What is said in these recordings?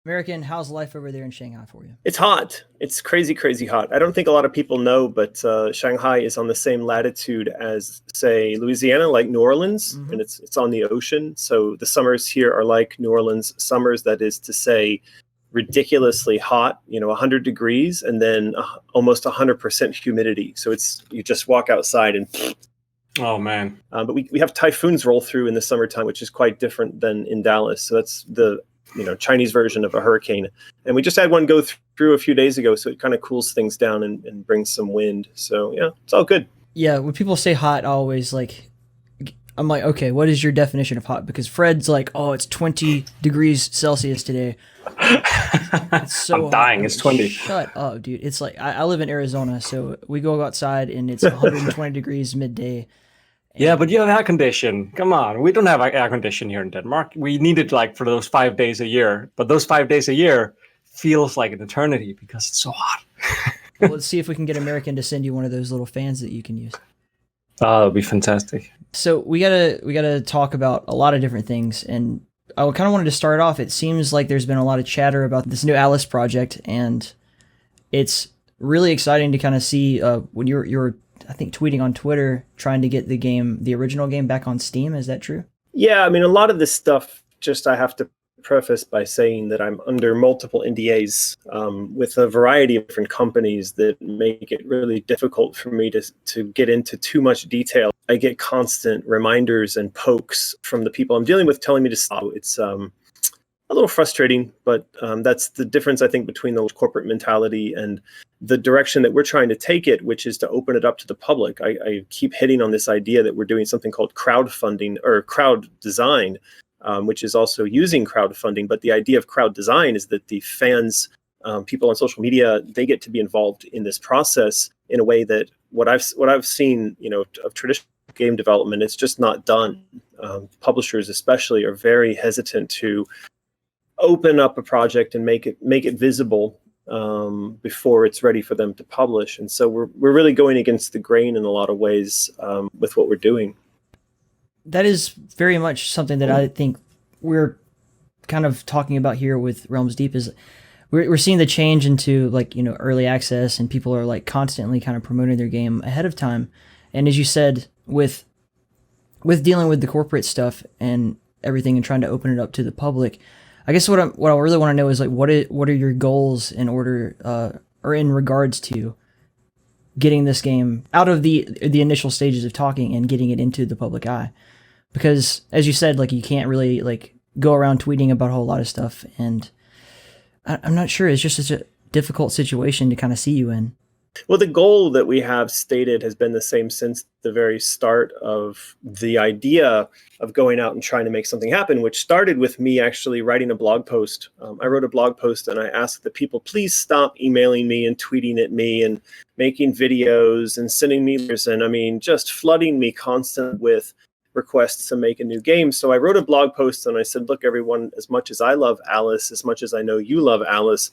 American, how's life over there in Shanghai for you? It's hot. It's crazy, crazy hot. I don't think a lot of people know, but Shanghai is on the same latitude as, say, Louisiana, like New Orleans, and it's on the ocean. So the summers here are like New Orleans summers. That is to say, ridiculously hot, 100 degrees, and then almost 100% humidity. So you just walk outside and. Oh man! But we have typhoons roll through in the summertime, which is quite different than in Dallas. So that's the Chinese version of a hurricane. And we just had one go through a few days ago, so it kind of cools things down and brings some wind. So yeah, it's all good. Yeah, when people say hot, I'm like, okay, what is your definition of hot? Because Fred's like, oh, it's 20 degrees Celsius today. It's so I'm dying. It's 20. Shut up, dude. It's like, I live in Arizona, so we go outside and it's 120 degrees midday. Yeah, but you have air condition. Come on. We don't have air condition here in Denmark. We need it for those 5 days a year. But those 5 days a year feels like an eternity because it's so hot. Well, let's see if we can get American to send you one of those little fans that you can use. Oh, that'd be fantastic. So we gotta talk about a lot of different things, and I kind of wanted to start off. It seems like there's been a lot of chatter about this new Alice project, and it's really exciting to kind of see when you're I think tweeting on Twitter trying to get the original game back on Steam. Is that true? Yeah, I mean, a lot of this stuff, I have to preface by saying that I'm under multiple NDAs with a variety of different companies that make it really difficult for me to get into too much detail. I get constant reminders and pokes from the people I'm dealing with telling me to stop. It's a little frustrating, but that's the difference, I think, between the corporate mentality and the direction that we're trying to take it, which is to open it up to the public. I keep hitting on this idea that we're doing something called crowdfunding or crowd design, which is also using crowdfunding. But the idea of crowd design is that the fans, people on social media, they get to be involved in this process in a way that what I've seen, of traditional game development, it's just not done. Publishers especially are very hesitant to open up a project and make it visible before it's ready for them to publish. And so we're really going against the grain in a lot of ways with what we're doing. That is very much something that I think we're kind of talking about here with Realms Deep. Is we're seeing the change into early access, and people are constantly kind of promoting their game ahead of time. And as you said, with dealing with the corporate stuff and everything and trying to open it up to the public, I guess what I really want to know is what are your goals in order or in regards to getting this game out of the initial stages of talking and getting it into the public eye? Because as you said, you can't really go around tweeting about a whole lot of stuff, and I'm not sure. It's just such a difficult situation to kind of see you in. Well, the goal that we have stated has been the same since the very start of the idea of going out and trying to make something happen, which started with me actually writing a blog post. I wrote a blog post and I asked the people, please stop emailing me and tweeting at me and making videos and sending me letters, and just flooding me constantly with requests to make a new game. So I wrote a blog post and I said, look, everyone, as much as I love Alice, as much as I know you love Alice,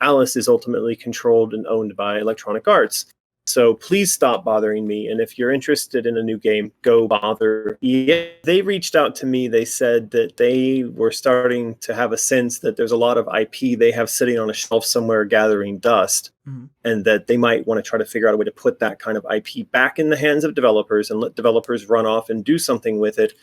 Alice is ultimately controlled and owned by Electronic Arts. So please stop bothering me. And if you're interested in a new game, go bother EA. They reached out to me. They said that they were starting to have a sense that there's a lot of IP they have sitting on a shelf somewhere gathering dust, and that they might want to try to figure out a way to put that kind of IP back in the hands of developers and let developers run off and do something with it,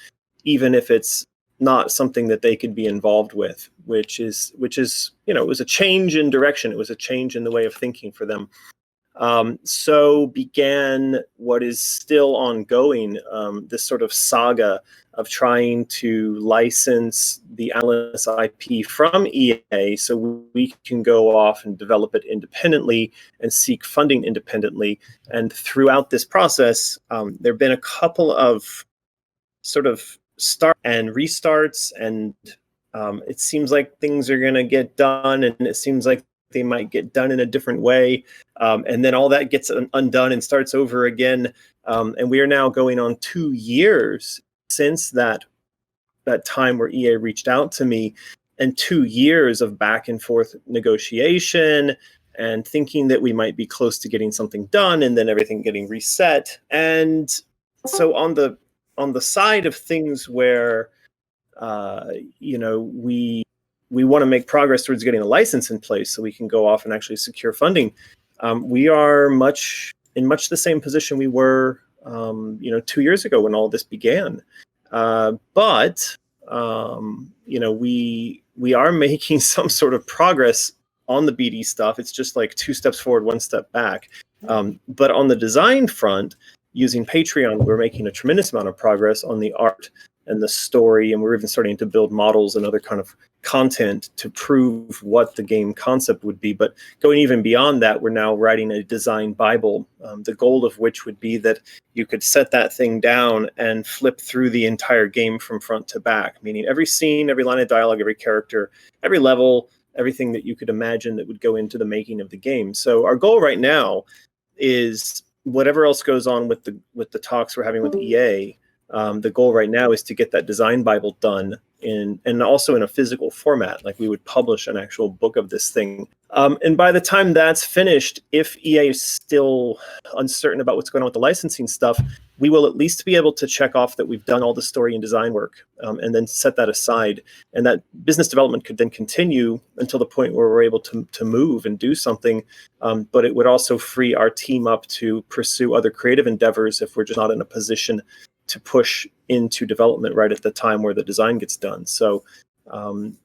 even if it's not something that they could be involved with, which is, it was a change in direction. It was a change in the way of thinking for them. So began what is still ongoing, this sort of saga of trying to license the Alice IP from EA so we can go off and develop it independently and seek funding independently. And throughout this process, there have been a couple of sort of start and restarts, and it seems like things are going to get done, and it seems like they might get done in a different way, and then all that gets undone and starts over again, and we are now going on 2 years since that time where EA reached out to me, and 2 years of back and forth negotiation and thinking that we might be close to getting something done, and then everything getting reset. And so on the side of things where we we want to make progress towards getting a license in place so we can go off and actually secure funding. We are in much the same position we were, 2 years ago when all this began. But we are making some sort of progress on the BD stuff. It's just like 2 steps forward, 1 step back. But on the design front, using Patreon, we're making a tremendous amount of progress on the art and the story, and we're even starting to build models and other kind of content to prove what the game concept would be. But going even beyond that, we're now writing a design Bible, the goal of which would be that you could set that thing down and flip through the entire game from front to back, meaning every scene, every line of dialogue, every character, every level, everything that you could imagine that would go into the making of the game. So our goal right now is whatever else goes on with the talks we're having with EA, the goal right now is to get that design Bible done and also in a physical format, like we would publish an actual book of this thing. And by the time that's finished, if EA is still uncertain about what's going on with the licensing stuff, we will at least be able to check off that we've done all the story and design work, and then set that aside. And that business development could then continue until the point where we're able to move and do something. But it would also free our team up to pursue other creative endeavors if we're just not in a position to push into development right at the time where the design gets done. So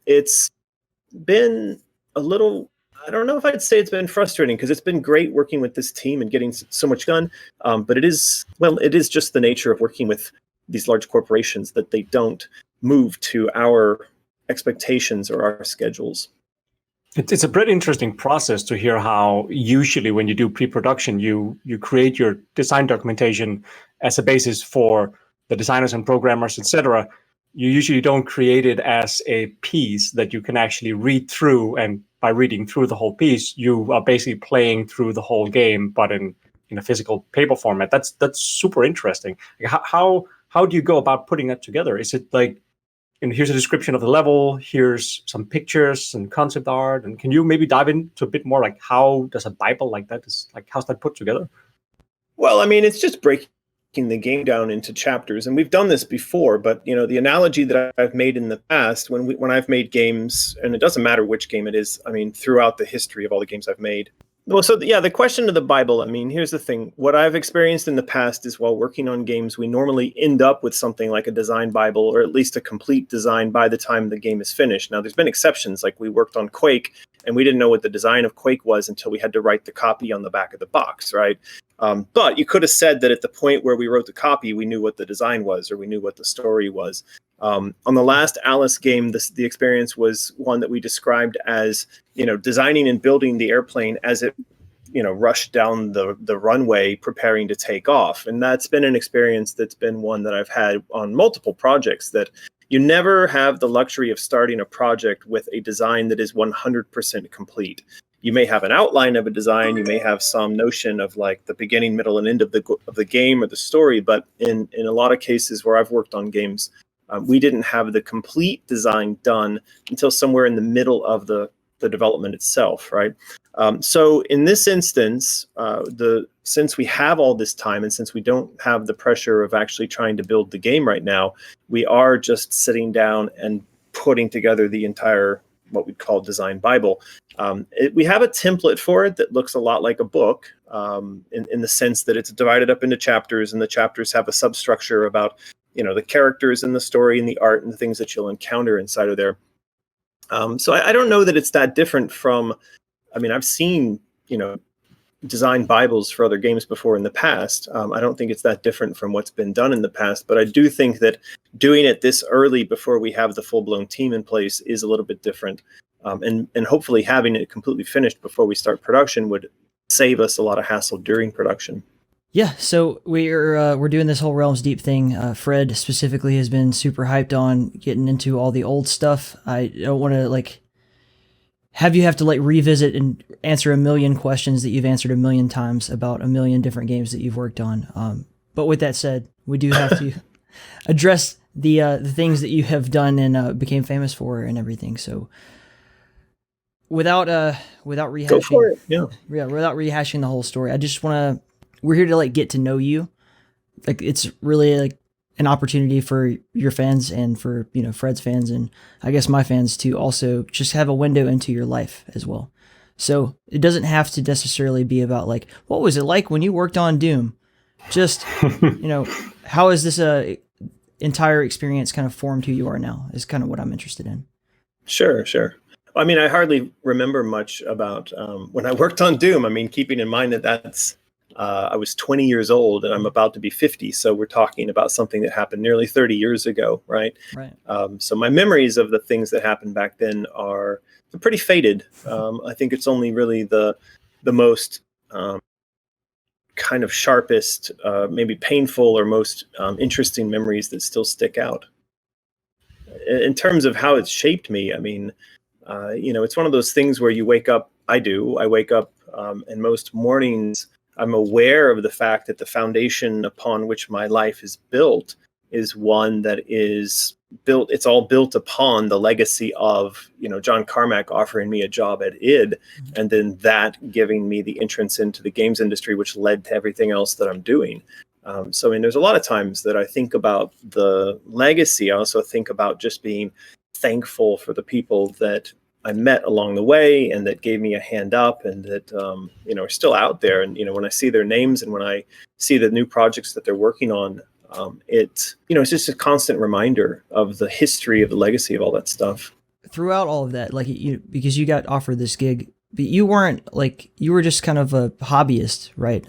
it's been a little, I don't know if I'd say it's been frustrating, because it's been great working with this team and getting so much done. But it is just the nature of working with these large corporations that they don't move to our expectations or our schedules. It's a pretty interesting process to hear how usually when you do pre-production, you create your design documentation as a basis for the designers and programmers, etc. You usually don't create it as a piece that you can actually read through, and by reading through the whole piece, you are basically playing through the whole game, but in a physical paper format. That's super interesting. How do you go about putting that together? Is it like, here's a description of the level, here's some pictures and concept art, and can you maybe dive into a bit more, like how does a Bible like that how's that put together? Well, I mean, it's just breaking the game down into chapters, and we've done this before. But the analogy that I've made in the past, when I've made games, and it doesn't matter which game it is, I mean, throughout the history of all the games I've made. Well, so the question of the Bible, I mean, here's the thing. What I've experienced in the past is, while working on games, we normally end up with something like a design Bible, or at least a complete design by the time the game is finished. Now, there's been exceptions, like we worked on Quake, and we didn't know what the design of Quake was until we had to write the copy on the back of the box, right? But you could have said that at the point where we wrote the copy, we knew what the design was, or we knew what the story was. On the last Alice game, the experience was one that we described as, designing and building the airplane as it, rushed down the runway preparing to take off. And that's been an experience that's been one that I've had on multiple projects, that you never have the luxury of starting a project with a design that is 100% complete. You may have an outline of a design, you may have some notion of like the beginning, middle, and end of the game or the story, but in a lot of cases where I've worked on games, we didn't have the complete design done until somewhere in the middle of the development itself, right? So in this instance, since we have all this time, and since we don't have the pressure of actually trying to build the game right now, we are just sitting down and putting together the entire, what we'd call design Bible. We have a template for it that looks a lot like a book, in the sense that it's divided up into chapters, and the chapters have a substructure about, the characters and the story and the art and the things that you'll encounter inside of there. So I don't know that it's that different from, I mean, I've seen, design Bibles for other games before in the past. I don't think it's that different from what's been done in the past, but I do think that doing it this early before we have the full-blown team in place is a little bit different. And hopefully having it completely finished before we start production would save us a lot of hassle during production. Yeah, so we're doing this whole Realms Deep thing. Fred specifically has been super hyped on getting into all the old stuff. I don't want to have you have to revisit and answer a million questions that you've answered a million times about a million different games that you've worked on. But with that said, we do have to address the things that you have done and became famous for and everything. So without rehashing, go for it. Yeah, without rehashing the whole story, I just want to. We're here to get to know you. It's really an opportunity for your fans and for, Fred's fans and I guess my fans to also just have a window into your life as well. So it doesn't have to necessarily be about like, what was it like when you worked on Doom? Just, how is this entire experience kind of formed who you are now is kind of what I'm interested in. Sure. I mean, I hardly remember much about when I worked on Doom. I mean, keeping in mind that's I was 20 years old and I'm about to be 50. So we're talking about something that happened nearly 30 years ago, right? Right. So my memories of the things that happened back then are pretty faded. I think it's only really the most kind of sharpest, maybe painful or most interesting memories that still stick out. In terms of how it's shaped me, I mean, it's one of those things where you wake up. I wake up, and most mornings I'm aware of the fact that the foundation upon which my life is built is one that is built. It's all built upon the legacy of, John Carmack offering me a job at id, and then that giving me the entrance into the games industry, which led to everything else that I'm doing. So, I mean, there's a lot of times that I think about the legacy. I also think about just being thankful for the people that I met along the way and that gave me a hand up and that, are still out there. And, when I see their names and when I see the new projects that they're working on, it's just a constant reminder of the history of the legacy of all that stuff. Throughout all of that, like, because you got offered this gig, but you weren't like, you were just kind of a hobbyist, right?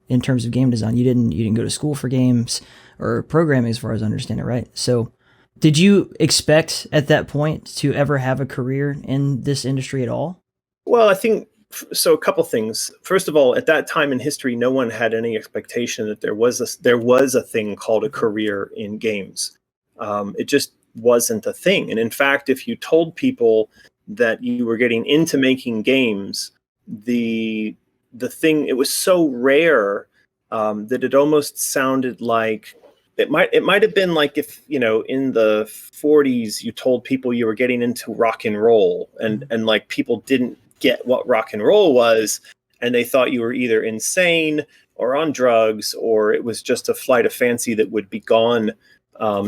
In terms of game design, you didn't go to school for games or programming, as far as I understand it, right? So did you expect at that point to ever have a career in this industry at all? Well, I think so. A couple things. First of all, at that time in history, no one had any expectation that there was a thing called a career in games. It just wasn't a thing. And in fact, if you told people that you were getting into making games, the thing, it was so rare that it almost sounded like it might have been like if, in the 40s you told people you were getting into rock and roll and like people didn't get what rock and roll was, and they thought you were either insane or on drugs, or it was just a flight of fancy that would be gone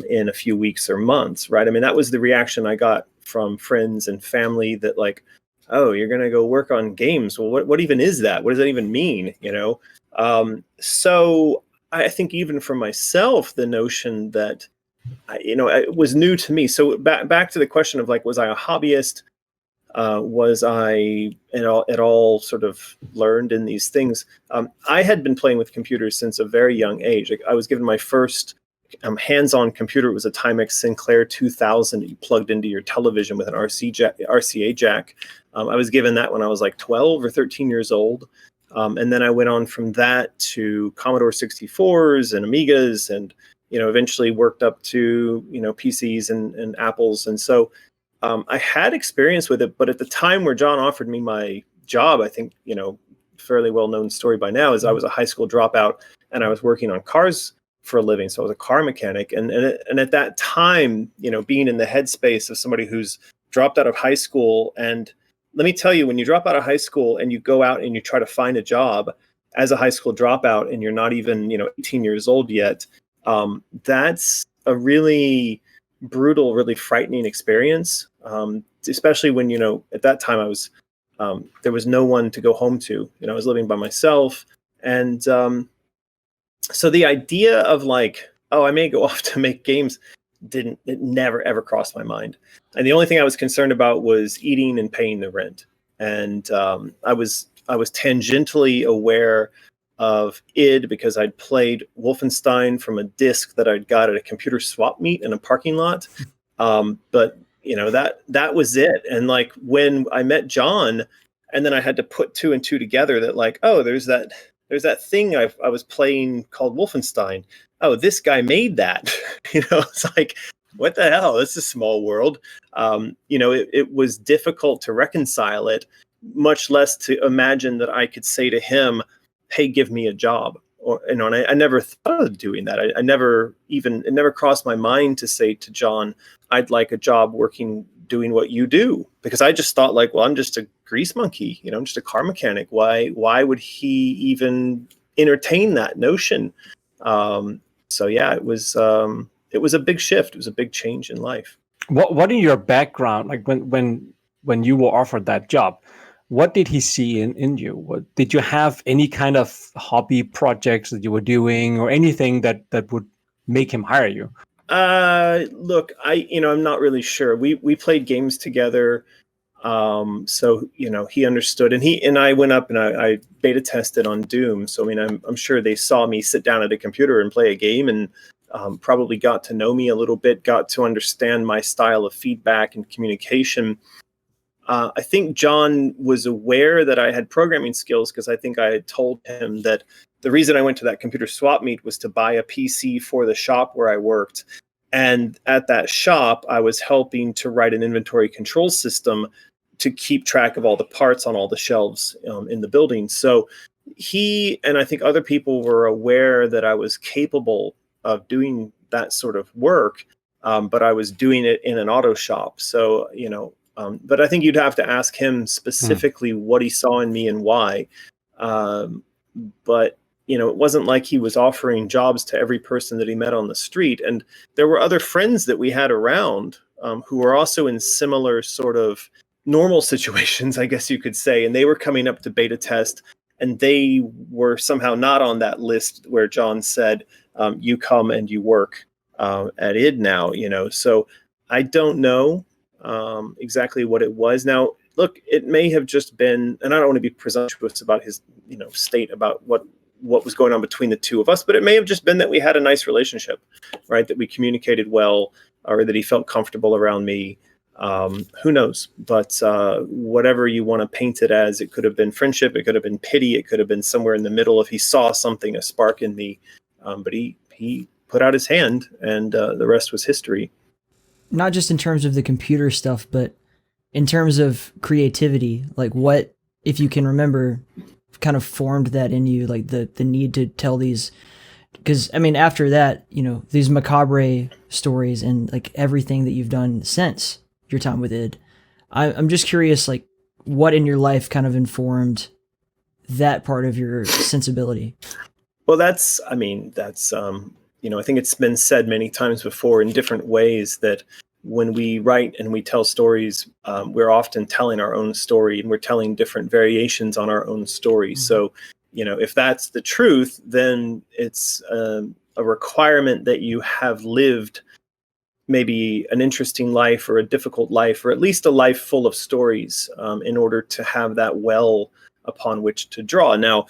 in a few weeks or months, right? I mean, that was the reaction I got from friends and family that like, oh, you're going to go work on games. Well, what even is that? What does that even mean? So I think even for myself, the notion that, it was new to me. So back to the question of like, was I a hobbyist? Was I at all sort of learned in these things? I had been playing with computers since a very young age. I was given my first hands-on computer. It was a Timex Sinclair 2000 that you plugged into your television with an RCA jack. I was given that when I was like 12 or 13 years old. And then I went on from that to Commodore 64s and Amigas and, eventually worked up to, PCs and Apples. And so I had experience with it. But at the time where John offered me my job, I think, fairly well-known story by now is I was a high school dropout and I was working on cars for a living. So I was a car mechanic. And at that time, being in the headspace of somebody who's dropped out of high school. And let me tell you, when you drop out of high school and you go out and you try to find a job as a high school dropout and you're not even, 18 years old yet, that's a really brutal, really frightening experience. Especially when, at that time I was, there was no one to go home to, I was living by myself. And so the idea of like, oh, I may go off to make games it never ever crossed my mind. And the only thing I was concerned about was eating and paying the rent. And I was tangentially aware of id because I'd played Wolfenstein from a disc that I'd got at a computer swap meet in a parking lot. But that was it. And like when I met John, and then I had to put two and two together that like, oh, there's that thing I was playing called Wolfenstein. Oh, this guy made that. It's like, what the hell? It's a small world. It was difficult to reconcile it, much less to imagine that I could say to him, hey, give me a job. Or, and I never thought of doing that. It never crossed my mind to say to John, I'd like a job doing what you do, because I just thought like, well, I'm just a grease monkey, I'm just a car mechanic. Why would he even entertain that notion? So yeah, it was a big shift. It was a big change in life. What in your background, like when you were offered that job, what did he see in you? Did you have any kind of hobby projects that you were doing, or anything that would make him hire you? Look, I'm not really sure. We played games together. So he understood, and I went up and I beta tested on Doom. So I mean, I'm sure they saw me sit down at a computer and play a game, and probably got to know me a little bit, got to understand my style of feedback and communication. I think John was aware that I had programming skills, because I think I had told him that the reason I went to that computer swap meet was to buy a PC for the shop where I worked. And at that shop, I was helping to write an inventory control system to keep track of all the parts on all the shelves in the building. So he and I think other people were aware that I was capable of doing that sort of work, but I was doing it in an auto shop. So, but I think you'd have to ask him specifically what he saw in me and why. But it wasn't like he was offering jobs to every person that he met on the street. And there were other friends that we had around who were also in similar sort of normal situations, I guess you could say. And they were coming up to beta test, and they were somehow not on that list where John said, you come and you work at id now, So I don't know exactly what it was. Now, look, it may have just been, and I don't want to be presumptuous about his, state about what was going on between the two of us, but it may have just been that we had a nice relationship, right? That we communicated well, or that he felt comfortable around me. Who knows? But whatever you want to paint it as, it could have been friendship, it could have been pity, it could have been somewhere in the middle if he saw something, a spark in me. But he put out his hand, and the rest was history. Not just in terms of the computer stuff, but in terms of creativity. Like, what, if you can remember, kind of formed that in you, like the need to tell these, because I mean, after that, these macabre stories and like everything that you've done since your time with id, I'm just curious, like, what in your life kind of informed that part of your sensibility? Well, I think it's been said many times before in different ways that when we write and we tell stories, we're often telling our own story, and we're telling different variations on our own story. Mm-hmm. So, if that's the truth, then it's a requirement that you have lived maybe an interesting life or a difficult life, or at least a life full of stories, in order to have that well upon which to draw. Now,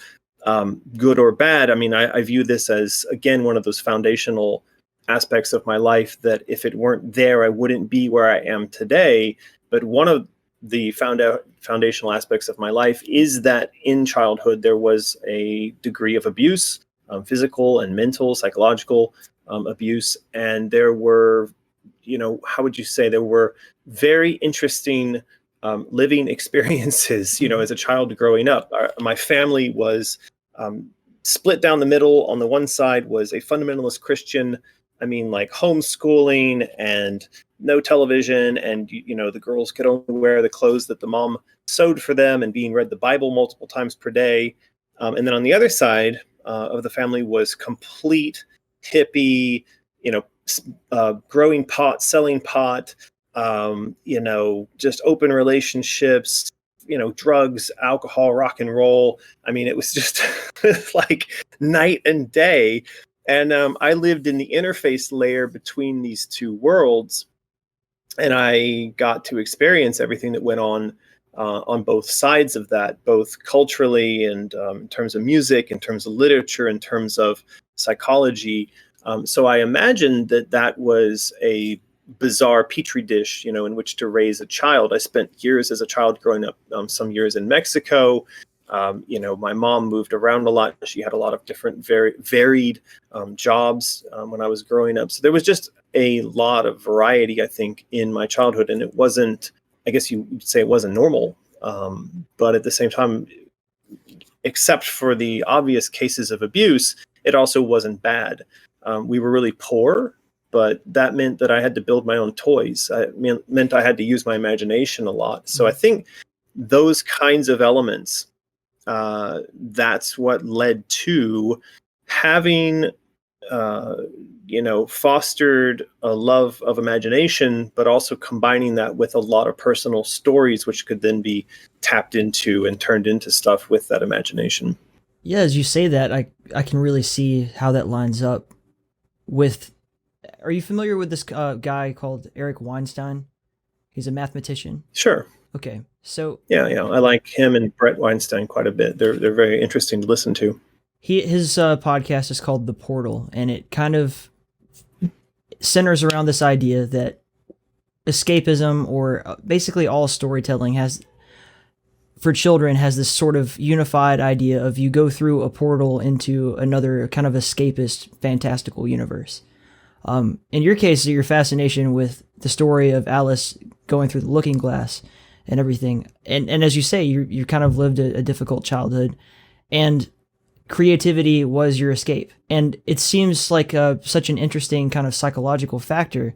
good or bad, I mean, I view this as, again, one of those foundational aspects of my life that if it weren't there, I wouldn't be where I am today. But one of the foundational aspects of my life is that in childhood, there was a degree of abuse, physical and mental, psychological abuse. And there were, how would you say, there were very interesting living experiences, as a child growing up. My family was split down the middle. On the one side was a fundamentalist Christian, like homeschooling and no television, and the girls could only wear the clothes that the mom sewed for them, and being read the Bible multiple times per day. And then on the other side of the family was complete hippie, growing pot, selling pot, just open relationships, drugs, alcohol, rock and roll. It was just like night and day. And I lived in the interface layer between these two worlds, and I got to experience everything that went on both sides of that, both culturally and in terms of music, in terms of literature, in terms of psychology. So I imagined that was a bizarre petri dish, in which to raise a child. I spent years as a child growing up, some years in Mexico. My mom moved around a lot. She had a lot of different, very varied jobs when I was growing up. So there was just a lot of variety, I think, in my childhood. And it wasn't, I guess you'd say it wasn't normal. But at the same time, except for the obvious cases of abuse, it also wasn't bad. We were really poor, but that meant that I had to build my own toys. It meant I had to use my imagination a lot. So I think those kinds of elements, that's what led to having fostered a love of imagination, but also combining that with a lot of personal stories, which could then be tapped into and turned into stuff with that imagination. Yeah, as you say that, I can really see how that lines up with. Are you familiar with this guy called Eric Weinstein? He's a mathematician. Sure. Okay, so yeah, I like him and Brett Weinstein quite a bit. They're very interesting to listen to. His podcast is called The Portal, and it kind of centers around this idea that escapism, or basically all storytelling, for children has this sort of unified idea of you go through a portal into another kind of escapist, fantastical universe. In your case, your fascination with the story of Alice going through the looking glass and everything, and as you say, you kind of lived a difficult childhood, and creativity was your escape. And it seems like such an interesting kind of psychological factor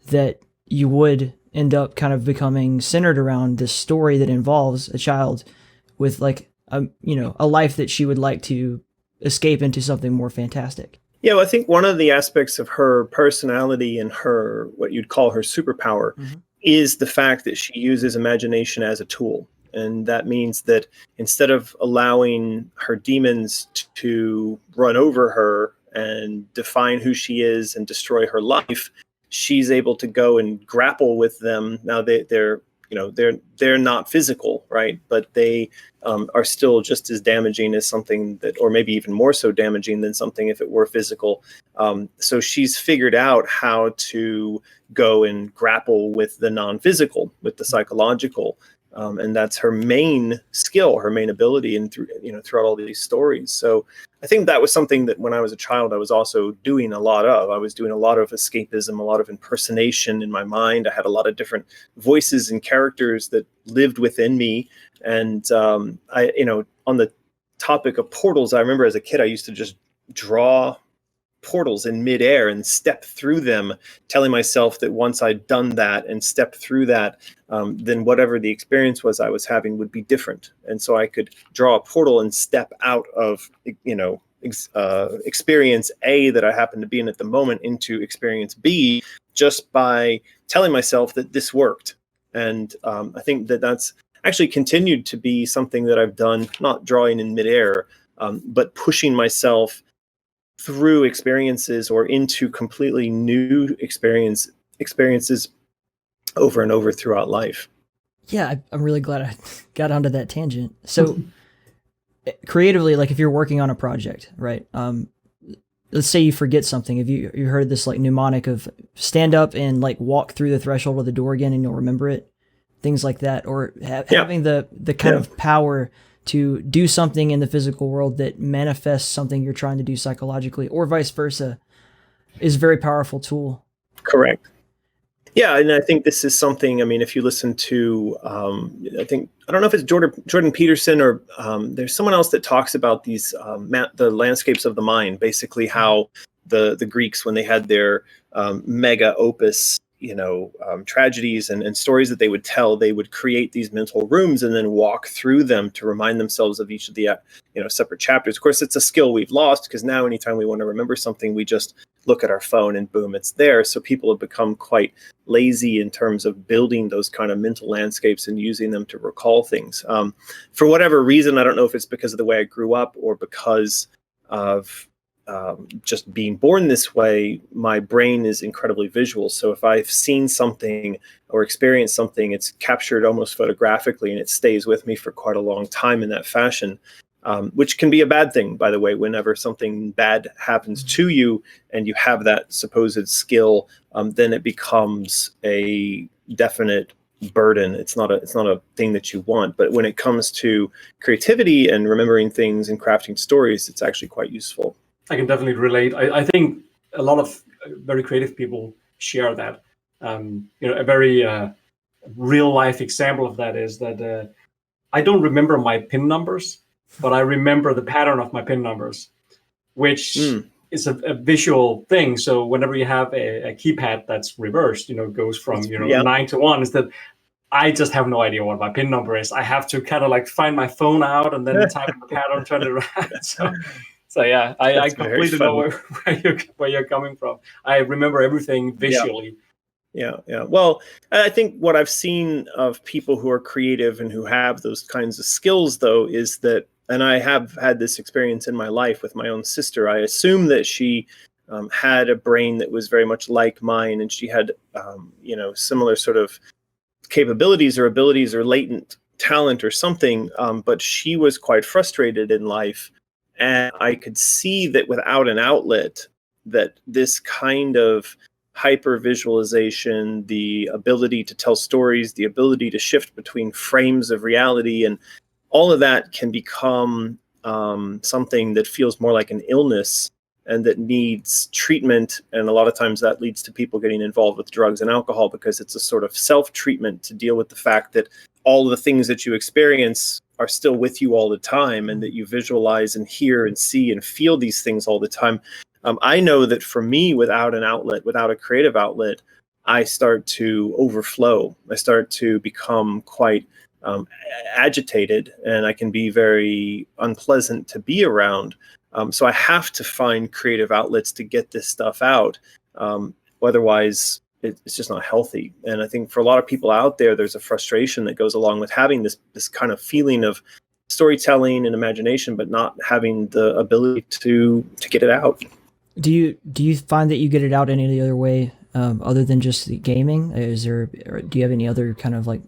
that you would end up kind of becoming centered around this story that involves a child with like a life that she would like to escape into something more fantastic. Yeah, well, I think one of the aspects of her personality and her, what you'd call her superpower, is the fact that she uses imagination as a tool. And that means that instead of allowing her demons to run over her and define who she is and destroy her life, she's able to go and grapple with them. Now they're not physical, right? But they are still just as damaging as something that, or maybe even more so damaging than something if it were physical. So she's figured out how to go and grapple with the non-physical, with the psychological. And that's her main skill, her main ability, and throughout all these stories. So I think that was something that when I was a child, I was also doing a lot of. I was doing a lot of escapism, a lot of impersonation in my mind. I had a lot of different voices and characters that lived within me. And on the topic of portals, I remember as a kid, I used to just draw portals in midair and step through them, telling myself that once I'd done that and stepped through that, then whatever the experience was I was having would be different. And so I could draw a portal and step out of, experience A that I happened to be in at the moment into experience B just by telling myself that this worked. And I think that that's actually continued to be something that I've done, not drawing in midair, but pushing myself through experiences or into completely new experiences over and over throughout life. Yeah, I'm really glad I got onto that tangent. So creatively, like if you're working on a project, right? Let's say you forget something. Have you heard this like mnemonic of stand up and like walk through the threshold of the door again and you'll remember it? Things like that. Or having the kind of power to do something in the physical world that manifests something you're trying to do psychologically, or vice versa, is a very powerful tool. Correct. Yeah, and I think this is something, I mean, if you listen to, I don't know if it's Jordan Peterson or there's someone else that talks about these, the landscapes of the mind, basically how the Greeks, when they had their mega opus, tragedies and stories that they would tell, they would create these mental rooms and then walk through them to remind themselves of each of the separate chapters. Of course, it's a skill we've lost because now anytime we want to remember something, we just look at our phone and boom, it's there. So people have become quite lazy in terms of building those kind of mental landscapes and using them to recall things. For whatever reason, I don't know if it's because of the way I grew up or because of just being born this way, my brain is incredibly visual. So if I've seen something or experienced something, it's captured almost photographically and it stays with me for quite a long time in that fashion, which can be a bad thing, by the way. Whenever something bad happens to you and you have that supposed skill, then it becomes a definite burden. It's not a thing that you want. But when it comes to creativity and remembering things and crafting stories, it's actually quite useful. I can definitely relate. I think a lot of very creative people share that. A very real life example of that is that I don't remember my PIN numbers, but I remember the pattern of my PIN numbers, which is a visual thing. So whenever you have a keypad that's reversed, goes from 9 to 1, is that I just have no idea what my PIN number is. I have to kind of like find my phone out and then type in the pattern, turn it around. So yeah, I That's very completely know funny. where you're coming from. I remember everything Yeah. visually. Yeah. Well, I think what I've seen of people who are creative and who have those kinds of skills, though, is that, and I have had this experience in my life with my own sister. I assume that she had a brain that was very much like mine, and she had, similar sort of capabilities or abilities or latent talent or something. But she was quite frustrated in life, and I could see that without an outlet, that this kind of hyper visualization, the ability to tell stories, the ability to shift between frames of reality, and all of that can become something that feels more like an illness and that needs treatment. And a lot of times that leads to people getting involved with drugs and alcohol, because it's a sort of self-treatment to deal with the fact that all of the things that you experience are still with you all the time, and that you visualize and hear and see and feel these things all the time. I know that for me, without an outlet, without a creative outlet, I start to overflow. I start to become quite agitated, and I can be very unpleasant to be around. So I have to find creative outlets to get this stuff out. Otherwise, it's just not healthy. And I think for a lot of people out there, there's a frustration that goes along with having this kind of feeling of storytelling and imagination, but not having the ability to get it out. Do you find that you get it out any other way other than just the gaming? Or do you have any other kind of like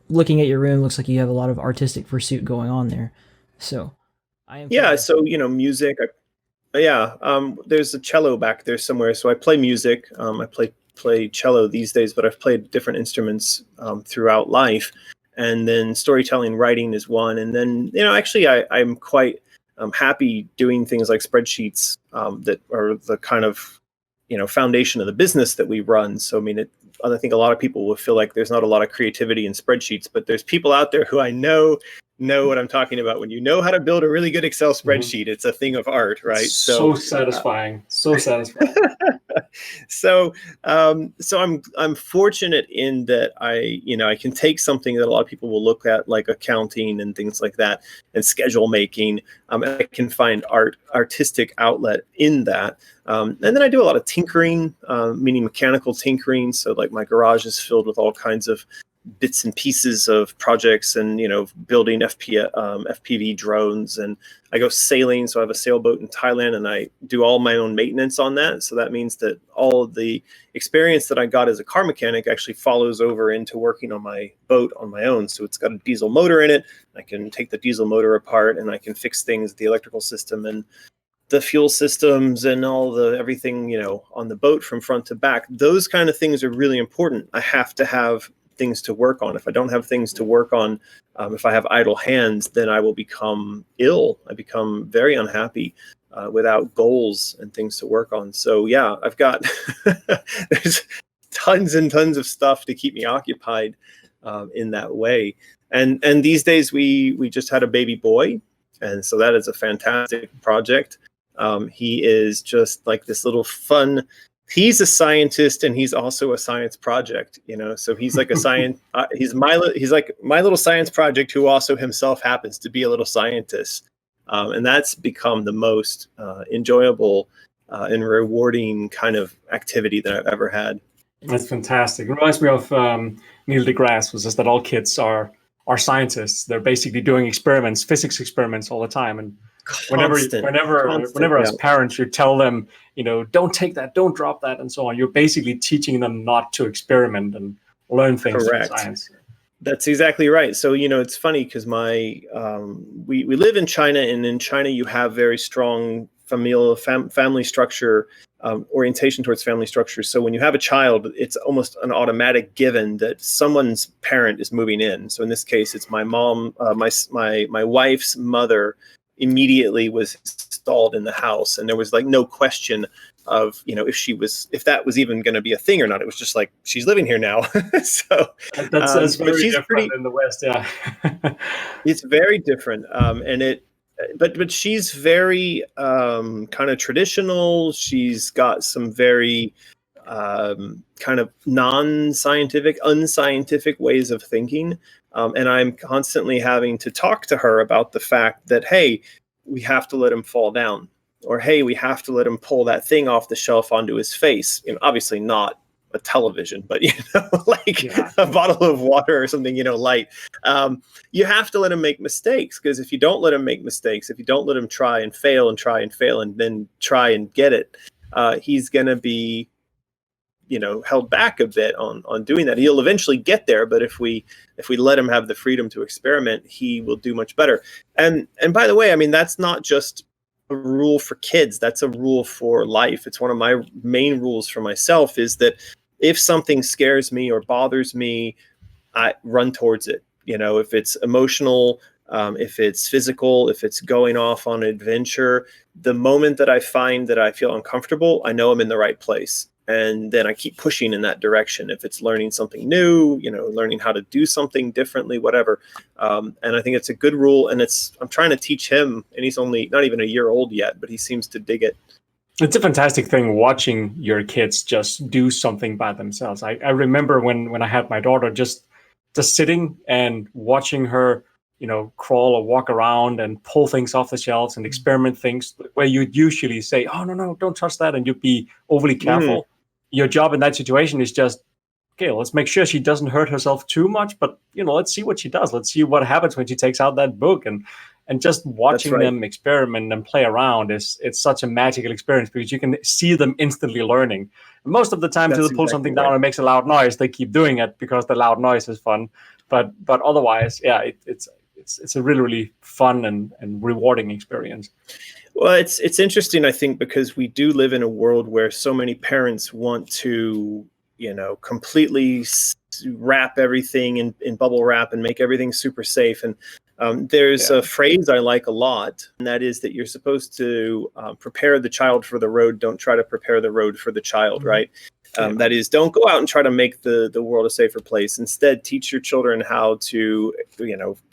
looking at your room? Looks like you have a lot of artistic pursuit going on there. So I am curious. So music. There's a cello back there somewhere, so I play music. I play cello these days, but I've played different instruments throughout life. And then storytelling, writing is one. And then actually I'm quite happy doing things like spreadsheets that are the kind of foundation of the business that we run. So I think a lot of people will feel like there's not a lot of creativity in spreadsheets, but there's people out there who I know what I'm talking about. When you know how to build a really good Excel spreadsheet, it's a thing of art, right? So satisfying. So satisfying. So I'm fortunate in that I can take something that a lot of people will look at, like accounting and things like that, and schedule making. And I can find artistic outlet in that. And then I do a lot of tinkering, meaning mechanical tinkering. So like my garage is filled with all kinds of bits and pieces of projects, and building FPV drones, and I go sailing. So I have a sailboat in Thailand, and I do all my own maintenance on that. So that means that all of the experience that I got as a car mechanic actually follows over into working on my boat on my own. So it's got a diesel motor in it. I can take the diesel motor apart, and I can fix things, the electrical system and the fuel systems and everything on the boat from front to back. Those kind of things are really important. I have to have things to work on. If I don't have things to work on, if I have idle hands, then I will become ill. I become very unhappy without goals and things to work on. So yeah, I've got there's tons and tons of stuff to keep me occupied in that way. And these days we just had a baby boy, and so that is a fantastic project. He is just like this little fun. He's a scientist, and he's also a science project, so he's like a science, he's like my little science project, who also himself happens to be a little scientist. And that's become the most enjoyable and rewarding kind of activity that I've ever had. That's fantastic. It reminds me of Neil deGrasse, was just that all kids are scientists. They're basically doing experiments, physics experiments all the time. And whenever as parents, you tell them, don't take that, don't drop that, and so on, you're basically teaching them not to experiment and learn things from science. That's exactly right. So, it's funny because we live in China, and in China you have very strong family structure, orientation towards family structure. So when you have a child, it's almost an automatic given that someone's parent is moving in. So in this case, it's my mom, my wife's mother immediately was installed in the house, and there was like no question of if that was even going to be a thing or not. It was just like, she's living here now. So that's very different in the West. Yeah. It's very different, but she's very kind of traditional. She's got some very kind of non-scientific, unscientific ways of thinking. And I'm constantly having to talk to her about the fact that, hey, we have to let him fall down. or hey, we have to let him pull that thing off the shelf onto his face. Obviously not a television, but like a bottle of water or something, light. You have to let him make mistakes, because if you don't let him make mistakes, if you don't let him try and fail and then try and get it, he's going to be held back a bit on doing that. He'll eventually get there, but if we let him have the freedom to experiment, he will do much better. And by the way, I mean, that's not just a rule for kids, that's a rule for life. It's one of my main rules for myself, is that if something scares me or bothers me, I run towards it. If it's emotional, if it's physical, if it's going off on an adventure, the moment that I find that I feel uncomfortable, I know I'm in the right place. And then I keep pushing in that direction. If it's learning something new, learning how to do something differently, whatever. And I think it's a good rule. And I'm trying to teach him, and he's only not even a year old yet, but he seems to dig it. It's a fantastic thing watching your kids just do something by themselves. I remember when I had my daughter, just sitting and watching her, crawl or walk around and pull things off the shelves and experiment things where you'd usually say, oh, no, don't touch that. And you'd be overly careful. Your job in that situation is just, okay, let's make sure she doesn't hurt herself too much, but let's see what she does. Let's see what happens when she takes out that book. And just watching them experiment and play around it's such a magical experience, because you can see them instantly learning. And most of the time, till they pull something down and it makes a loud noise, they keep doing it because the loud noise is fun. But otherwise, it's a really, really fun and rewarding experience. Well, it's interesting, I think, because we do live in a world where so many parents want to, completely wrap everything in bubble wrap and make everything super safe. And there's a phrase I like a lot, and that is that you're supposed to prepare the child for the road. Don't try to prepare the road for the child, right? That is, don't go out and try to make the world a safer place. Instead, teach your children how to,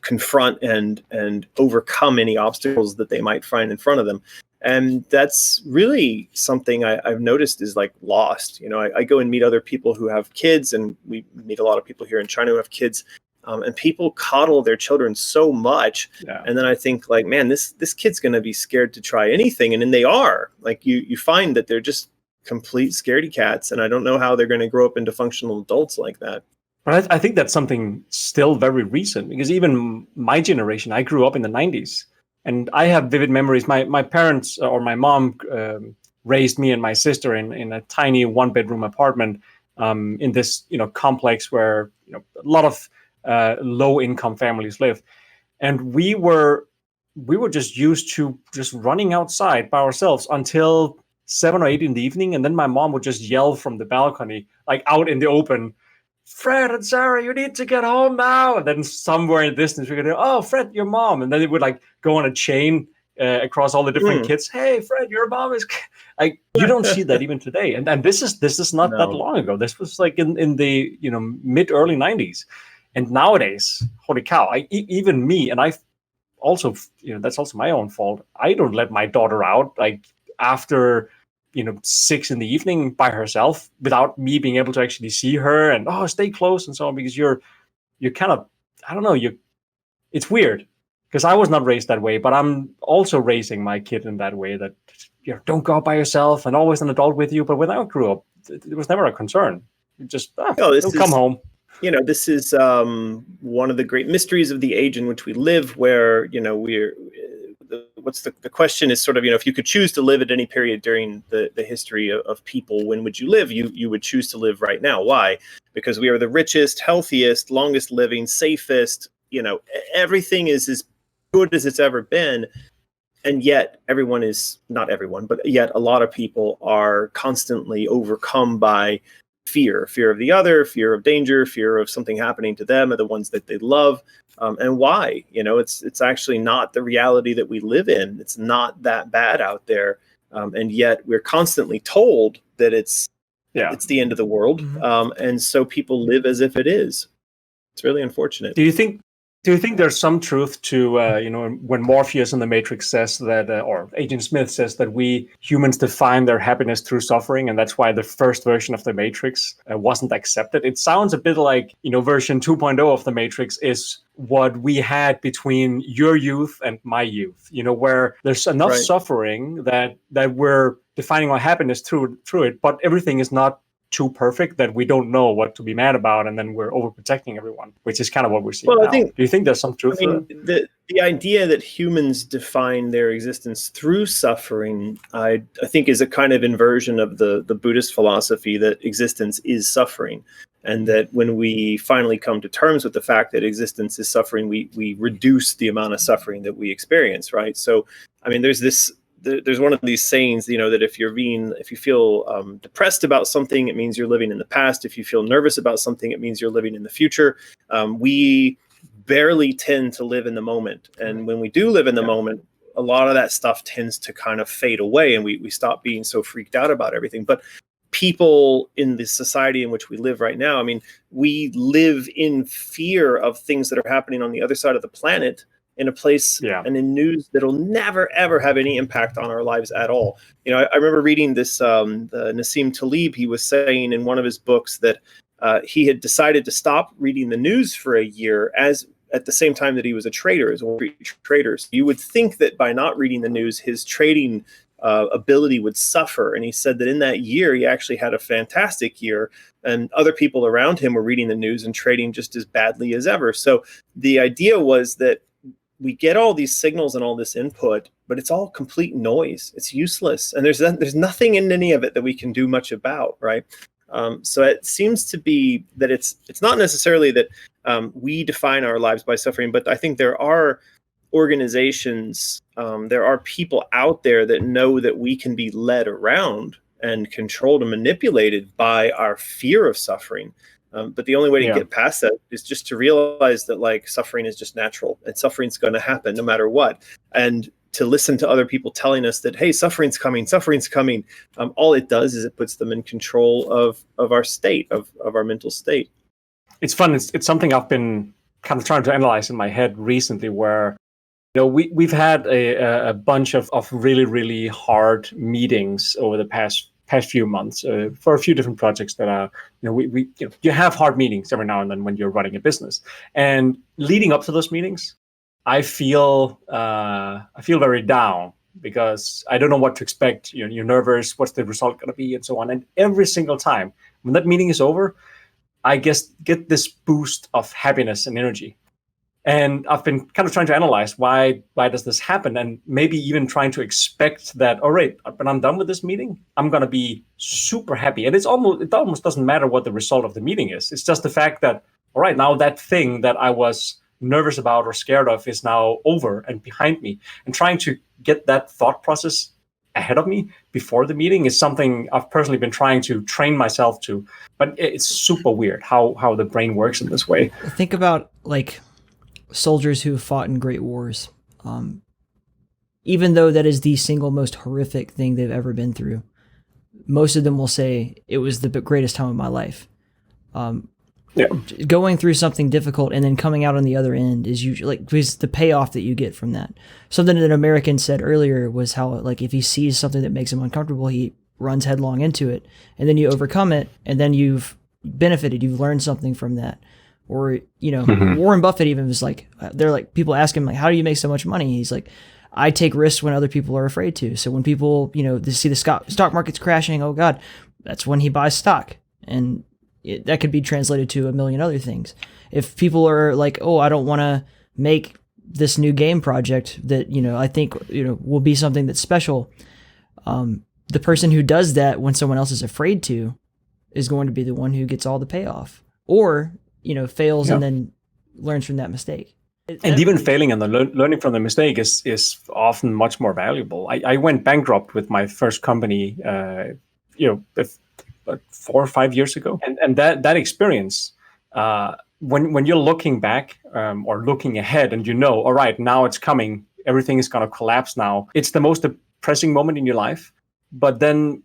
confront and overcome any obstacles that they might find in front of them. And that's really something I've noticed is like lost. I go and meet other people who have kids, and we meet a lot of people here in China who have kids. And people coddle their children so much. And then I think, like, man, this kid's going to be scared to try anything. And then they are. Like, you find that they're just complete scaredy cats. And I don't know how they're going to grow up into functional adults like that. But I think that's something still very recent, because even my generation, I grew up in the 90s. And I have vivid memories. My parents, or my mom, raised me and my sister in a tiny one-bedroom apartment in this complex where a lot of low-income families live, and we were just used to just running outside by ourselves until 7 or 8 in the evening, and then my mom would just yell from the balcony, like out in the open, "Fred and Sarah, you need to get home now!" And then somewhere in the distance we're gonna, "Oh, Fred, your mom!" And then it would like go on a chain across all the different kids. "Hey, Fred, your mom is..." Like, you don't see that even today, and this is not that long ago. This was like in the mid early 90s. And nowadays, holy cow, even me, and I also, that's also my own fault. I don't let my daughter out like after, 6 in the evening by herself without me being able to actually see her and, stay close and so on, because you're kind of, I don't know, it's weird, because I was not raised that way, but I'm also raising my kid in that way, that, don't go out by yourself and always an adult with you. But when I grew up, it was never a concern. You just, come home. This is one of the great mysteries of the age in which we live, where, the question is sort of, if you could choose to live at any period during the history of people, when would you live? You would choose to live right now. Why? Because we are the richest, healthiest, longest living, safest, everything is as good as it's ever been. And yet not everyone, but yet a lot of people are constantly overcome by fear of the other, fear of danger, fear of something happening to them or the ones that they love. And why? It's actually not the reality that we live in. It's not that bad out there. And yet we're constantly told that it's the end of the world. And so people live as if it is. It's really unfortunate. Do you think Do you think there's some truth to, when Morpheus in the Matrix says that, or Agent Smith says that we humans define their happiness through suffering, and that's why the first version of the Matrix wasn't accepted? It sounds a bit like, version 2.0 of the Matrix is what we had between your youth and my youth, where there's enough Right. suffering that we're defining our happiness through it, but everything is not too perfect that we don't know what to be mad about, and then we're overprotecting everyone, which is kind of what we're seeing now. Do you think there's some truth to that? The idea that humans define their existence through suffering, I think, is a kind of inversion of the Buddhist philosophy that existence is suffering, and that when we finally come to terms with the fact that existence is suffering, we reduce the amount of suffering that we experience, right? So, I mean, there's one of these sayings, that if you feel depressed about something, it means you're living in the past. If you feel nervous about something, it means you're living in the future. We barely tend to live in the moment. And when we do live in the moment, a lot of that stuff tends to kind of fade away, and we stop being so freaked out about everything. But people in the society in which we live right now, I mean, we live in fear of things that are happening on the other side of the planet, in a place and in news that'll never, ever have any impact on our lives at all. I remember reading this, Nassim Taleb, he was saying in one of his books that he had decided to stop reading the news for a year at the same time that he was a trader, as a Wall Street trader. So you would think that by not reading the news, his trading ability would suffer. And he said that in that year, he actually had a fantastic year, and other people around him were reading the news and trading just as badly as ever. So the idea was that we get all these signals and all this input, but it's all complete noise. It's useless. And there's nothing in any of it that we can do much about, right? So it seems to be that it's not necessarily that we define our lives by suffering, but I think there are organizations, there are people out there that know that we can be led around and controlled and manipulated by our fear of suffering. But the only way to get past that is just to realize that suffering is just natural, and suffering's going to happen no matter what. And to listen to other people telling us that, hey, suffering's coming. All it does is it puts them in control of our state, of our mental state. It's fun. It's something I've been kind of trying to analyze in my head recently, where we've had a bunch of really, really hard meetings over the past few months for a few different projects that are, you have hard meetings every now and then when you're running a business. And leading up to those meetings, I feel very down because I don't know what to expect. You're nervous. What's the result going to be, and so on. And every single time when that meeting is over, I get this boost of happiness and energy. And I've been kind of trying to analyze why does this happen, and maybe even trying to expect that, all right, when I'm done with this meeting, I'm going to be super happy. And it almost doesn't matter what the result of the meeting is. It's just the fact that, all right, now that thing that I was nervous about or scared of is now over and behind me. And trying to get that thought process ahead of me before the meeting is something I've personally been trying to train myself to. But it's super weird how the brain works in this way. Think about soldiers who have fought in great wars. Even though that is the single most horrific thing they've ever been through, most of them will say it was the greatest time of my life. Going through something difficult and then coming out on the other end is usually because the payoff that you get from that. Something that an American said earlier was how if he sees something that makes him uncomfortable, he runs headlong into it, and then you overcome it, and then you've benefited, you've learned something from that. Or, Warren Buffett even was people ask him, how do you make so much money? He's like, I take risks when other people are afraid to. So when people, they see the stock market's crashing, oh God, that's when he buys stock. And that could be translated to a million other things. If people are like, oh, I don't want to make this new game project that, I think, will be something that's special. The person who does that when someone else is afraid to is going to be the one who gets all the payoff. Or fails and then learns from that mistake. And even failing and learning from the mistake is often much more valuable. I went bankrupt with my first company, 4 or 5 years ago, and that experience, when you're looking back or looking ahead, and all right, now it's coming, everything is going to collapse now. It's the most depressing moment in your life, but then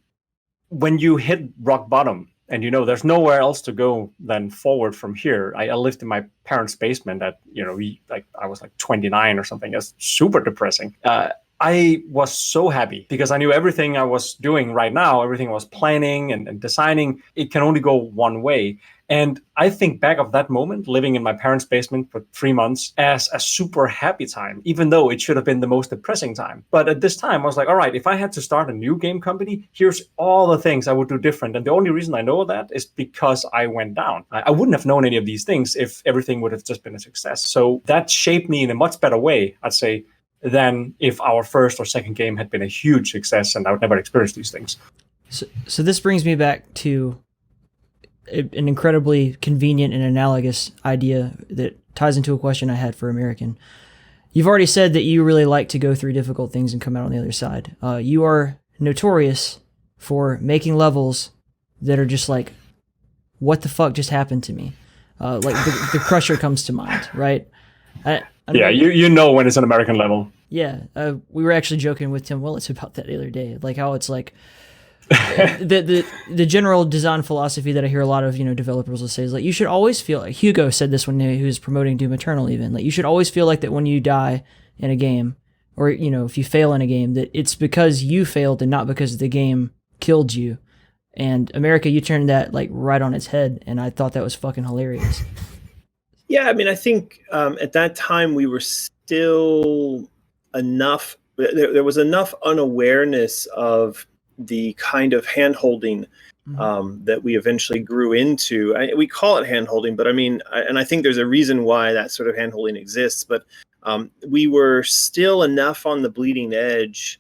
when you hit rock bottom, and there's nowhere else to go than forward from here. I lived in my parents' basement at I was like 29 or something. It's super depressing. I was so happy because I knew everything I was doing right now, everything I was planning and designing, it can only go one way. And I think back of that moment, living in my parents' basement for 3 months, as a super happy time, even though it should have been the most depressing time. But at this time, I was like, all right, if I had to start a new game company, here's all the things I would do different. And the only reason I know that is because I went down. I wouldn't have known any of these things if everything would have just been a success. So that shaped me in a much better way, I'd say, than if our first or second game had been a huge success and I would never experience these things. So this brings me back to an incredibly convenient and analogous idea that ties into a question I had for American. You've already said that you really like to go through difficult things and come out on the other side. You are notorious for making levels that are just like, what the fuck just happened to me? Like the Crusher comes to mind, right? You know when it's an American level. Yeah, we were actually joking with Tim Willits about that the other day, like how it's like the general design philosophy that I hear a lot of developers will say is like you should always feel like Hugo said this when he was promoting Doom Eternal, even like you should always feel like that when you die in a game or if you fail in a game that it's because you failed and not because the game killed you. And America, you turned that like right on its head, and I thought that was fucking hilarious. Yeah, I mean, I think at that time we were still enough. There was enough unawareness of the kind of hand-holding that we eventually grew into. We call it hand-holding, but I mean, and I think there's a reason why that sort of hand-holding exists. But we were still enough on the bleeding edge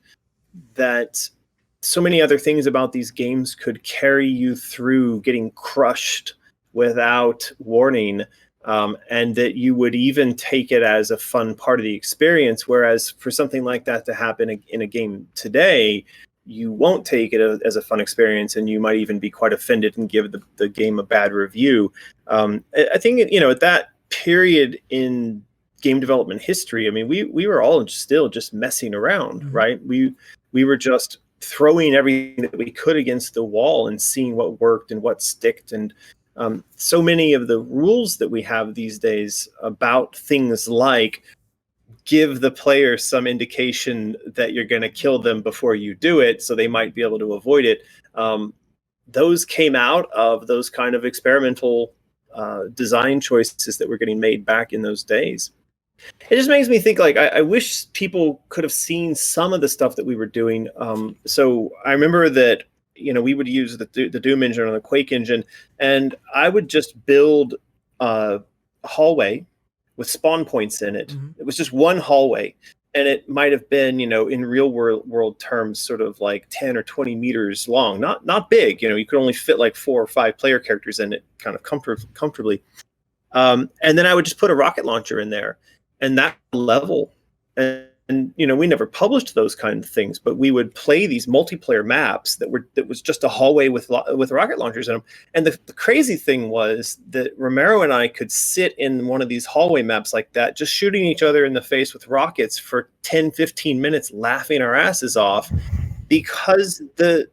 that so many other things about these games could carry you through getting crushed without warning. And that you would even take it as a fun part of the experience. Whereas for something like that to happen in a game today, you won't take it as a fun experience, and you might even be quite offended and give the game a bad review. I think, at that period in game development history, I mean, we were all still just messing around, right? We were just throwing everything that we could against the wall and seeing what worked and what sticked. And so many of the rules that we have these days about things like give the player some indication that you're going to kill them before you do it, so they might be able to avoid it. Those came out of those kind of experimental design choices that were getting made back in those days. It just makes me think, like, I wish people could have seen some of the stuff that we were doing. So I remember that we would use the Doom engine or the Quake engine, and I would just build a hallway with spawn points in it. It was just one hallway, and it might have been, in real world terms, sort of like 10 or 20 meters long, not big. You could only fit like 4 or 5 player characters in it, kind of comfortably. And then I would just put a rocket launcher in there, and that level. And we never published those kind of things, but we would play these multiplayer maps that was just a hallway with rocket launchers in them. And the crazy thing was that Romero and I could sit in one of these hallway maps like that, just shooting each other in the face with rockets for 10, 15 minutes, laughing our asses off, because the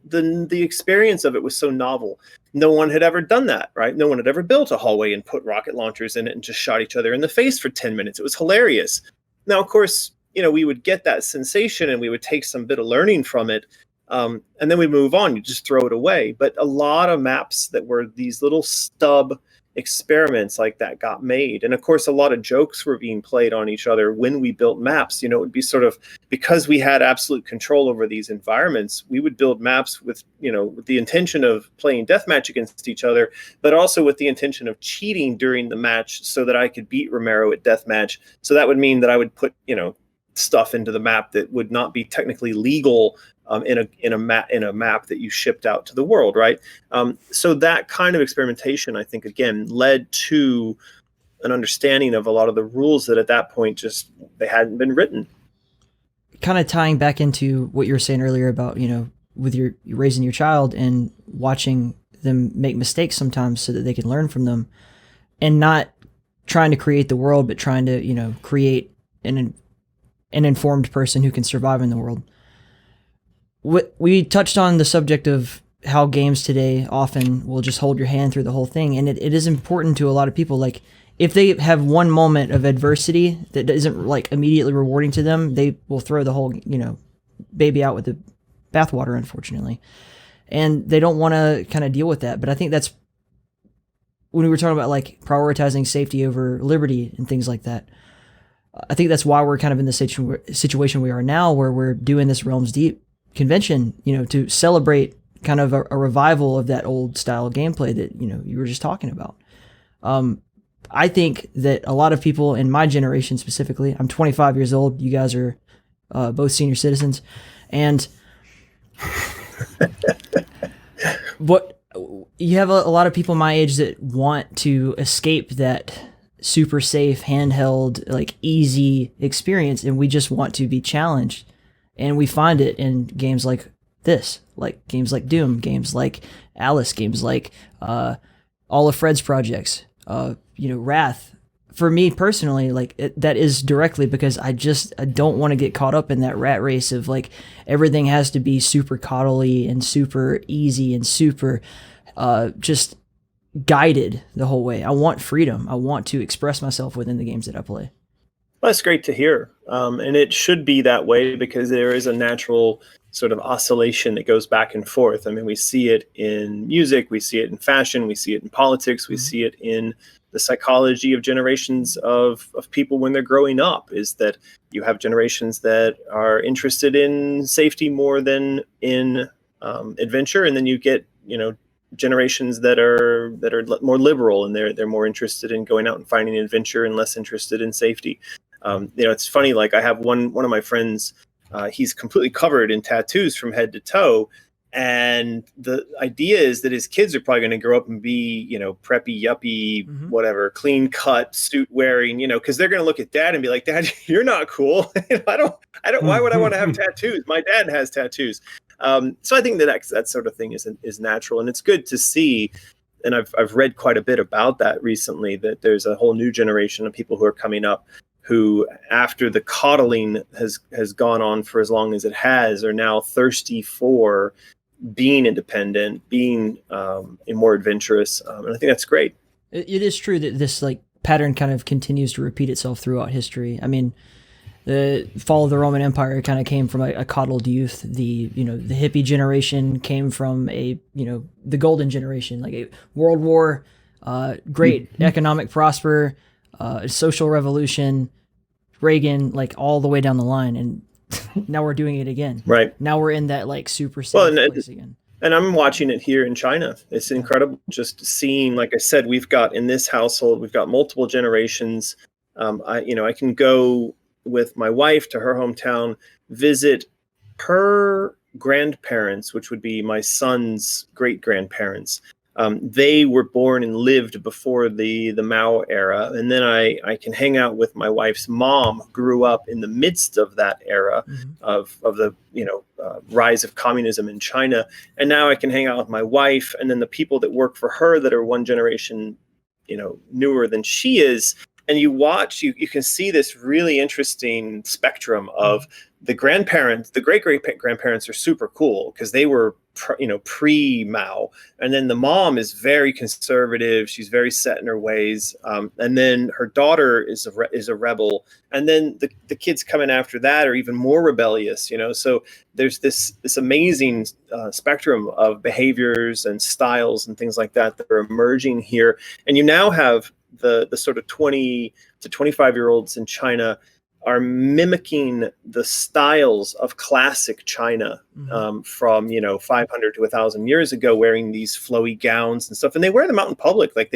experience of it was so novel. No one had ever done that, right? No one had ever built a hallway and put rocket launchers in it and just shot each other in the face for 10 minutes. It was hilarious. Now, of course, we would get that sensation and we would take some bit of learning from it. And then we move on, you just throw it away. But a lot of maps that were these little stub experiments like that got made. And of course, a lot of jokes were being played on each other when we built maps. It would be sort of, because we had absolute control over these environments, we would build maps with the intention of playing deathmatch against each other, but also with the intention of cheating during the match so that I could beat Romero at deathmatch. So that would mean that I would put, stuff into the map that would not be technically legal in a map that you shipped out to the world, right? So that kind of experimentation, I think, again, led to an understanding of a lot of the rules that at that point just they hadn't been written. Kind of tying back into what you were saying earlier about with your raising your child and watching them make mistakes sometimes so that they can learn from them, and not trying to create the world, but trying to create an informed person who can survive in the world. We touched on the subject of how games today often will just hold your hand through the whole thing. And it is important to a lot of people. Like, if they have one moment of adversity that isn't like immediately rewarding to them, they will throw the whole, baby out with the bathwater, unfortunately. And they don't want to kind of deal with that. But I think that's when we were talking about like prioritizing safety over liberty and things like that. I think that's why we're kind of in the situation we are now, where we're doing this Realms Deep convention, to celebrate kind of a revival of that old style gameplay that, you were just talking about. I think that a lot of people in my generation specifically, I'm 25 years old, you guys are both senior citizens, and what you have a lot of people my age that want to escape that super safe, handheld, like easy experience, and we just want to be challenged. And we find it in games like this, like games like Doom, games like Alice, games like all of Fred's projects, Wrath. For me personally, that is directly because I don't want to get caught up in that rat race of like everything has to be super coddly and super easy and super just guided the whole way. I want freedom. I want to express myself within the games that I play. Well, that's great to hear. And it should be that way because there is a natural sort of oscillation that goes back and forth. I mean, we see it in music, we see it in fashion, we see it in politics, we see it in the psychology of generations of people when they're growing up, is that you have generations that are interested in safety more than in adventure. And then you get, generations that are more liberal, and they're more interested in going out and finding adventure and less interested in safety. It's funny, like I have one of my friends, he's completely covered in tattoos from head to toe. And the idea is that his kids are probably going to grow up and be, preppy, yuppie, whatever, clean cut, suit wearing, because they're going to look at dad and be like, Dad, you're not cool. I don't, why would I want to have tattoos? My dad has tattoos. So I think that sort of thing is natural, and it's good to see. And I've read quite a bit about that recently, that there's a whole new generation of people who are coming up who, after the coddling has gone on for as long as it has, are now thirsty for being independent, being more adventurous. And I think that's great. It is true that this like pattern kind of continues to repeat itself throughout history. I mean, the fall of the Roman Empire kind of came from a coddled youth. The hippie generation came from the golden generation, like a world war, great economic prosper, social revolution, Reagan, like all the way down the line. And now we're doing it again. Right. Now we're in that like super safe place again. And I'm watching it here in China. It's incredible just seeing, like I said, we've got in this household, we've got multiple generations. I can go with my wife to her hometown, visit her grandparents, which would be my son's great grandparents. They were born and lived before the Mao era. And then I can hang out with my wife's mom, who grew up in the midst of that era of the rise of communism in China. And now I can hang out with my wife, and then the people that work for her that are one generation newer than she is. And you watch, you can see this really interesting spectrum of the grandparents. The great-great-grandparents are super cool because they were pre-Mao, and then the mom is very conservative. She's very set in her ways, and then her daughter is a rebel, and then the kids coming after that are even more rebellious. So there's this amazing spectrum of behaviors and styles and things like that are emerging here, and you now have the sort of 20 to 25-year-olds in China are mimicking the styles of classic China from 500 to 1,000 years ago, wearing these flowy gowns and stuff, and they wear them out in public. Like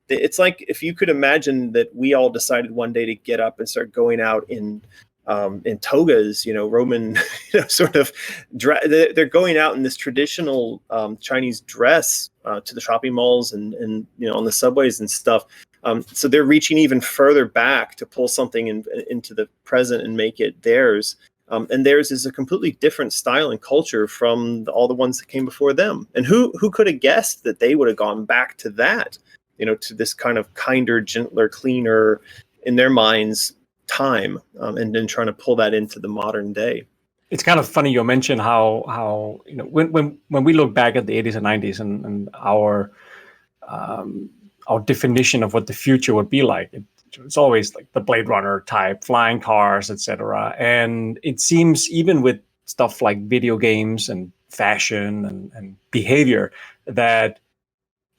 it's like if you could imagine that we all decided one day to get up and start going out in togas, Roman, sort of they're going out in this traditional Chinese dress to the shopping malls and on the subways and stuff. So they're reaching even further back to pull something into the present and make it theirs. And theirs is a completely different style and culture from all the ones that came before them. And who could have guessed that they would have gone back to that, to this kind of kinder, gentler, cleaner, in their minds, time, and then trying to pull that into the modern day. It's kind of funny you mentioned how when we look back at the 80s and 90s and our definition of what the future would be like, it's always like the Blade Runner type, flying cars, etc. And it seems even with stuff like video games and fashion and behavior, that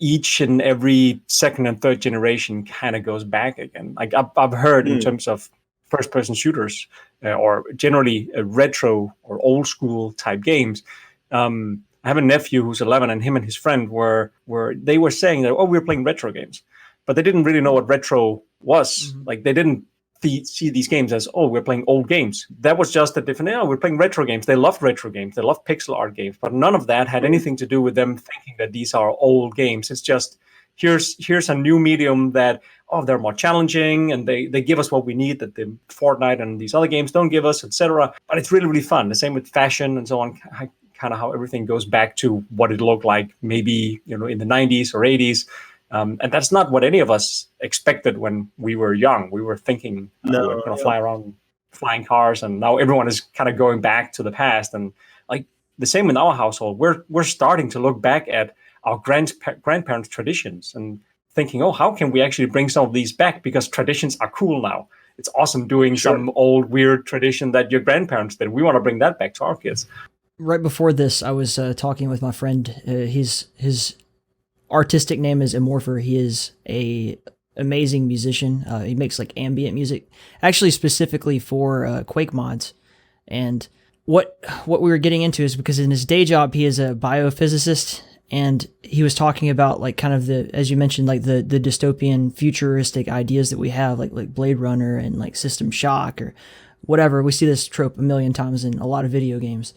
each and every second and third generation kind of goes back again. Like I've heard in terms of first-person shooters or generally retro or old school type games. I have a nephew who's 11, and him and his friend were saying that, oh, we're playing retro games, but they didn't really know what retro was. Mm-hmm. Like they didn't see these games as, oh, we're playing old games. That was just a different, we're playing retro games. They loved retro games. They loved pixel art games, but none of that had anything to do with them thinking that these are old games. It's just, here's a new medium that, oh, they're more challenging and they give us what we need that the Fortnite and these other games don't give us, etc. But it's really, really fun. The same with fashion and so on, kind of how everything goes back to what it looked like maybe, in the 90s or 80s. And that's not what any of us expected when we were young. We were thinking we're going to fly around flying cars, and now everyone is kind of going back to the past. And like the same in our household, we're starting to look back at our grandparents' traditions and thinking, oh, how can we actually bring some of these back? Because traditions are cool now. It's awesome doing some old weird tradition that your grandparents did. We want to bring that back to our kids. Right before this, I was talking with my friend. His artistic name is Amorpher. He is a amazing musician. He makes like ambient music, actually specifically for Quake mods. And what we were getting into is because in his day job he is a biophysicist, and he was talking about like kind of the, as you mentioned, like the dystopian futuristic ideas that we have, like Blade Runner and like System Shock or whatever. We see this trope a million times in a lot of video games,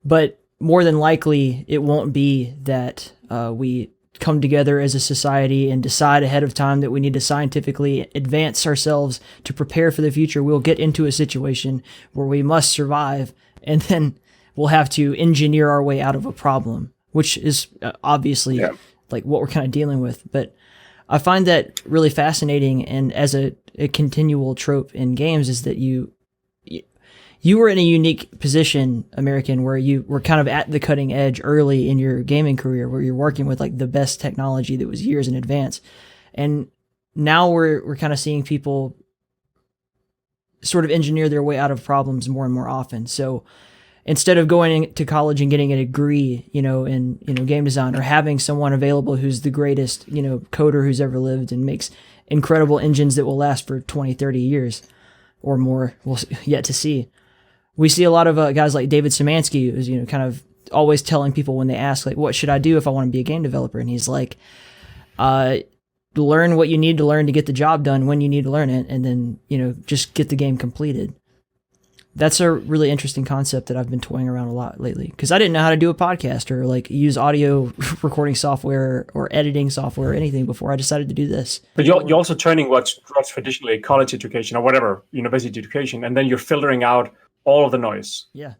but more than likely it won't be that we come together as a society and decide ahead of time that we need to scientifically advance ourselves to prepare for the future. We'll get into a situation where we must survive, and then we'll have to engineer our way out of a problem, which is obviously like what we're kind of dealing with. But I find that really fascinating, and as a continual trope in games is that you were in a unique position, American, where you were kind of at the cutting edge early in your gaming career, where you're working with like the best technology that was years in advance. And now we're kind of seeing people sort of engineer their way out of problems more and more often. So instead of going to college and getting a degree, in game design, or having someone available who's the greatest, coder who's ever lived and makes incredible engines that will last for 20, 30 years or more, we'll yet to see. We see a lot of guys like David Szymanski, who's kind of always telling people when they ask, like, what should I do if I want to be a game developer? And he's like, learn what you need to learn to get the job done when you need to learn it, and then just get the game completed. That's a really interesting concept that I've been toying around a lot lately, because I didn't know how to do a podcast or like use audio recording software or editing software or anything before I decided to do this. But you're also turning what's traditionally college education or whatever, university education, and then you're filtering out all of the noise. Yeah.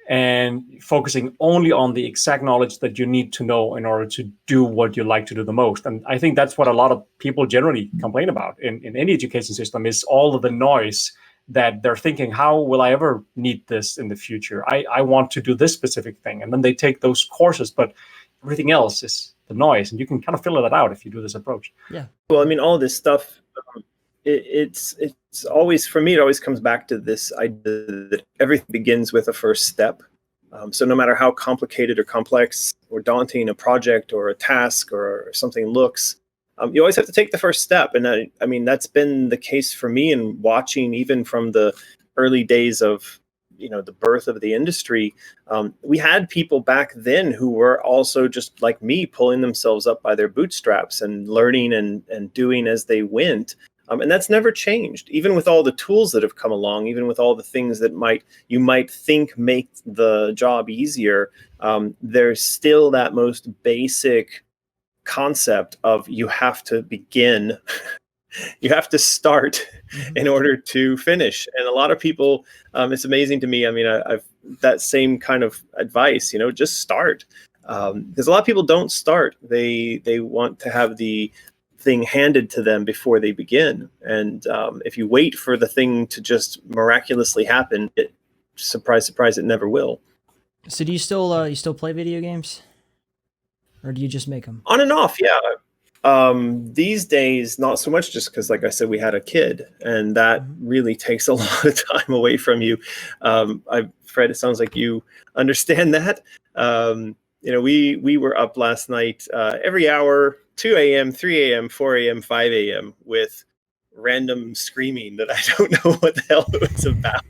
And focusing only on the exact knowledge that you need to know in order to do what you like to do the most. And I think that's what a lot of people generally complain about in any education system, is all of the noise that they're thinking, how will I ever need this in the future? I want to do this specific thing. And then they take those courses, but everything else is the noise. And you can kind of filter that out if you do this approach. Yeah. Well, I mean, all this stuff, it's always, for me, it always comes back to this idea that everything begins with a first step. So no matter how complicated or complex or daunting a project or a task or something looks, you always have to take the first step. And I mean, that's been the case for me in watching, even from the early days of, the birth of the industry. We had people back then who were also just like me, pulling themselves up by their bootstraps and learning and doing as they went. And that's never changed, even with all the tools that have come along, even with all the things that you might think make the job easier. There's still that most basic concept of you have to begin, you have to start in order to finish. And a lot of people, it's amazing to me. I mean, I've that same kind of advice, just start. Because a lot of people don't start. They want to have the thing handed to them before they begin. And if you wait for the thing to just miraculously happen, surprise, surprise, it never will. So do you still play video games, or do you just make them? On and off, yeah. These days, not so much, just because, like I said, we had a kid, and that really takes a lot of time away from you. Fred, it sounds like you understand that. We were up last night every hour, 2 a.m., 3 a.m., 4 a.m., 5 a.m. with random screaming that I don't know what the hell it was about.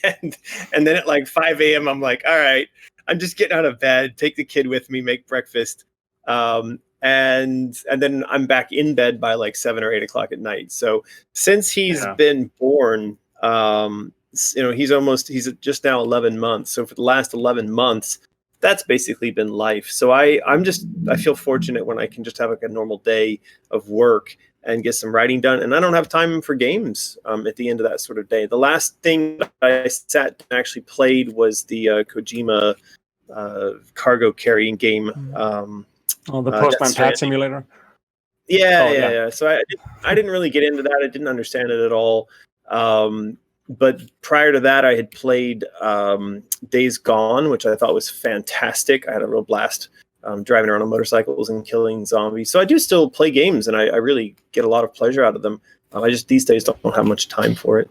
And then at like 5 a.m., I'm like, all right, I'm just getting out of bed, take the kid with me, make breakfast. And then I'm back in bed by like 7 or 8 o'clock at night. So since he's been born, he's just now 11 months. So for the last 11 months, that's basically been life. So I feel fortunate when I can just have like a normal day of work and get some writing done. And I don't have time for games at the end of that sort of day. The last thing I sat and actually played was the Kojima cargo carrying game. The Postman Pat Simulator. Yeah. So I didn't really get into that. I didn't understand it at all. But prior to that, I had played Days Gone, which I thought was fantastic. I had a real blast driving around on motorcycles and killing zombies. So I do still play games, and I really get a lot of pleasure out of them. I just these days don't have much time for it.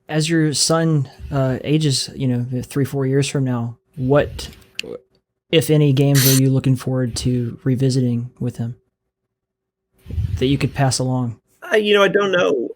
As your son ages, 3-4 years from now, what, if any, games are you looking forward to revisiting with him that you could pass along? I don't know.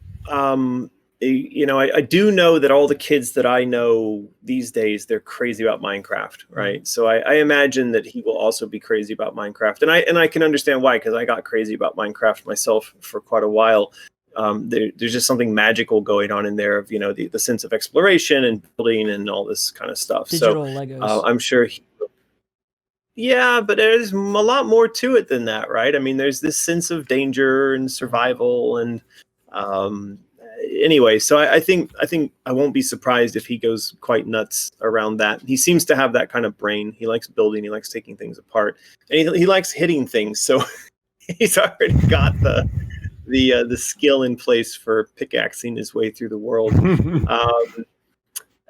I do know that all the kids that I know these days, they're crazy about Minecraft, right? So I imagine that he will also be crazy about Minecraft, and I can understand why, because I got crazy about Minecraft myself for quite a while. There's just something magical going on in there of the sense of exploration and building and all this kind of stuff. Digital Legos. I'm sure. Yeah, but there's a lot more to it than that, right? I mean, there's this sense of danger and survival, and anyway, so I think I won't be surprised if he goes quite nuts around that. He seems to have that kind of brain. He likes building. He likes taking things apart, and he likes hitting things. So he's already got the skill in place for pickaxing his way through the world.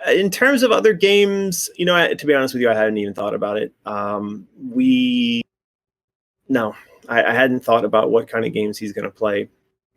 In terms of other games, to be honest with you, I hadn't even thought about it. I hadn't thought about what kind of games he's going to play